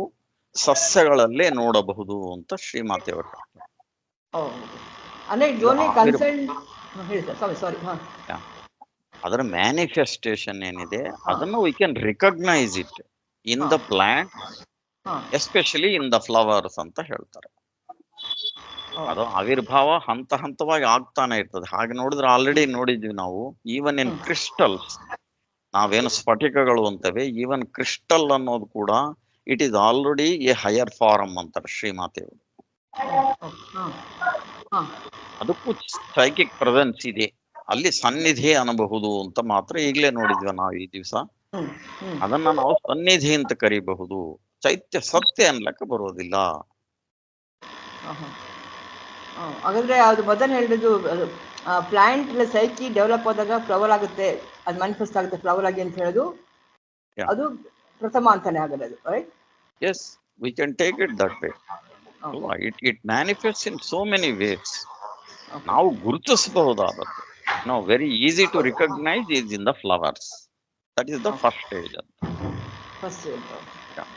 ಸಸ್ಯಗಳಲ್ಲೇ ನೋಡಬಹುದು ಅಂತ ಶ್ರೀಮಾತೆಯವರು ಹೇಳ್ತಾರೆ. ಅದರ ಮ್ಯಾನಿಫೆಸ್ಟೇಷನ್ ಏನಿದೆ ಅದನ್ನು we can recognise it in the plant, especially in the flowers ಅಂತ ಹೇಳ್ತಾರೆ. ಅದು ಆವಿರ್ಭಾವ ಹಂತ ಹಂತವಾಗಿ ಆಗ್ತಾನೆ ಇರ್ತದೆ. ಹಾಗೆ ನೋಡಿದ್ರೆ ಆಲ್ರೆಡಿ ನೋಡಿದ್ವಿ ನಾವು, ಈವನ್ ಇನ್ ಕ್ರಿಸ್ಟಲ್ಸ್, ನಾವೇನು ಸ್ಫಟಿಕಗಳು ಅಂತೇವೆ, ಈವನ್ ಕ್ರಿಸ್ಟಲ್ ಅನ್ನೋದು ಕೂಡ it is already a higher form ಅಂತಾರೆ ಶ್ರೀಮಾತೆಯವರು. ಅದಕ್ಕೂ ಸೈಕಿಕ್ ಪ್ರೆಸೆನ್ಸ್ ಇದೆ, ಅಲ್ಲಿ ಸನ್ನಿಧಿ ಅನ್ನಬಹುದು ಅಂತ ಮಾತ್ರ ಈಗಲೇ ನೋಡಿದ್ವಿ ನಾವು ಈ ದಿವಸ. ಅದನ್ನ ನಾವು ಸನ್ನಿಧಿ ಅಂತ ಕರಿಬಹುದು, ಚೈತ್ಯ ಸತ್ಯ ಅನ್ಲಕ್ಕೆ ಬರೋದಿಲ್ಲ. ಹಾಗಾದ್ರೆ ಅದು ಮೊದಲು ಹೇಳಿದ್ದು ಪ್ಲಾಂಟ್ ಸೈಕಿ ಡೆವಲಪ್ ಆದಾಗ ಫ್ಲವರ್ ಆಗುತ್ತೆ, ಅದು ಮ್ಯಾನಿಫೆಸ್ಟ್ ಆಗುತ್ತೆ ಫ್ಲವರ್ ಆಗಿ ಅಂತ ಹೇಳೋದು, ಅದು ಪ್ರಥಮ ಅಂತಾನೆ ಆಗೋದು, right? Yes, we can take it that way. It manifest in so many ways. ನಾವು ಗುರುತಿಸಬಹುದಾದದ್ದು, ನಾವು very easy to recognise is in the flowers. That is the first stage.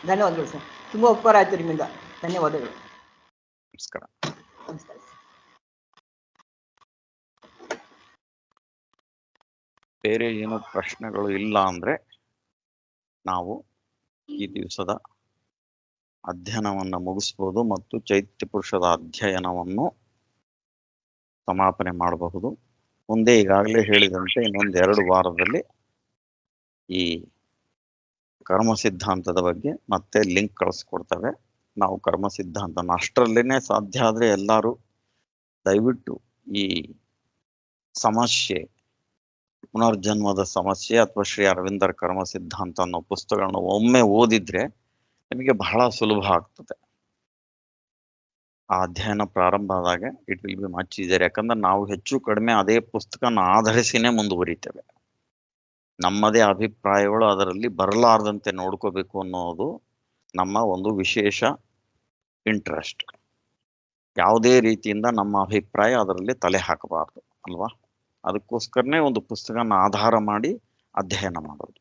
ಧನ್ಯವಾದಗಳು ಸರ್, ತುಂಬಾ ಉಪಕಾರ ಆಯ್ತು ನಿಮ್ಮಿಂದ. ಧನ್ಯವಾದಗಳು. ನಮಸ್ಕಾರ. ಬೇರೆ ಏನೋ ಪ್ರಶ್ನೆಗಳು ಇಲ್ಲ ಅಂದ್ರೆ ನಾವು ಈ ದಿವಸದ ಅಧ್ಯಯನವನ್ನು ಮುಗಿಸ್ಬೋದು ಮತ್ತು ಚೈತ್ಯ ಪುರುಷದ ಅಧ್ಯಯನವನ್ನು ಸಮಾಪನೆ ಮಾಡಬಹುದು. ಮುಂದೆ ಈಗಾಗಲೇ ಹೇಳಿದಂತೆ ಇನ್ನೊಂದು 2 ವಾರದಲ್ಲಿ ಈ ಕರ್ಮ ಸಿದ್ಧಾಂತದ ಬಗ್ಗೆ ಮತ್ತೆ ಲಿಂಕ್ ಕಳಿಸ್ಕೊಡ್ತೇವೆ. ನಾವು ಕರ್ಮ ಸಿದ್ಧಾಂತನ ಅಷ್ಟರಲ್ಲೇನೆ ಸಾಧ್ಯ ಆದ್ರೆ ಎಲ್ಲರೂ ದಯವಿಟ್ಟು ಈ ಸಮಸ್ಯೆ, ಪುನರ್ಜನ್ಮದ ಸಮಸ್ಯೆ ಅಥವಾ ಶ್ರೀ ಅರವಿಂದರ ಕರ್ಮ ಸಿದ್ಧಾಂತ ಅನ್ನೋ ಪುಸ್ತಕಗಳನ್ನು ಒಮ್ಮೆ ಓದಿದ್ರೆ ನಿಮಗೆ ಬಹಳ ಸುಲಭ ಆಗ್ತದೆ. ಆ ಅಧ್ಯಯನ ಪ್ರಾರಂಭ ಆದಾಗ it will be much easier. ಯಾಕಂದ್ರೆ ನಾವು ಹೆಚ್ಚು ಕಡಿಮೆ ಅದೇ ಪುಸ್ತಕನ ಆಧರಿಸಿನೇ ಮುಂದುವರಿತೇವೆ. ನಮ್ಮದೇ ಅಭಿಪ್ರಾಯಗಳು ಅದರಲ್ಲಿ ಬರಲಾರದಂತೆ ನೋಡ್ಕೋಬೇಕು ಅನ್ನೋದು ನಮ್ಮ ಒಂದು ವಿಶೇಷ ಇಂಟ್ರೆಸ್ಟ್. ಯಾವುದೇ ರೀತಿಯಿಂದ ನಮ್ಮ ಅಭಿಪ್ರಾಯ ಅದರಲ್ಲಿ ತಲೆ ಹಾಕಬಾರ್ದು ಅಲ್ವಾ? ಅದಕ್ಕೋಸ್ಕರನೇ ಒಂದು ಪುಸ್ತಕನ ಆಧಾರ ಮಾಡಿ ಅಧ್ಯಯನ ಮಾಡೋದು.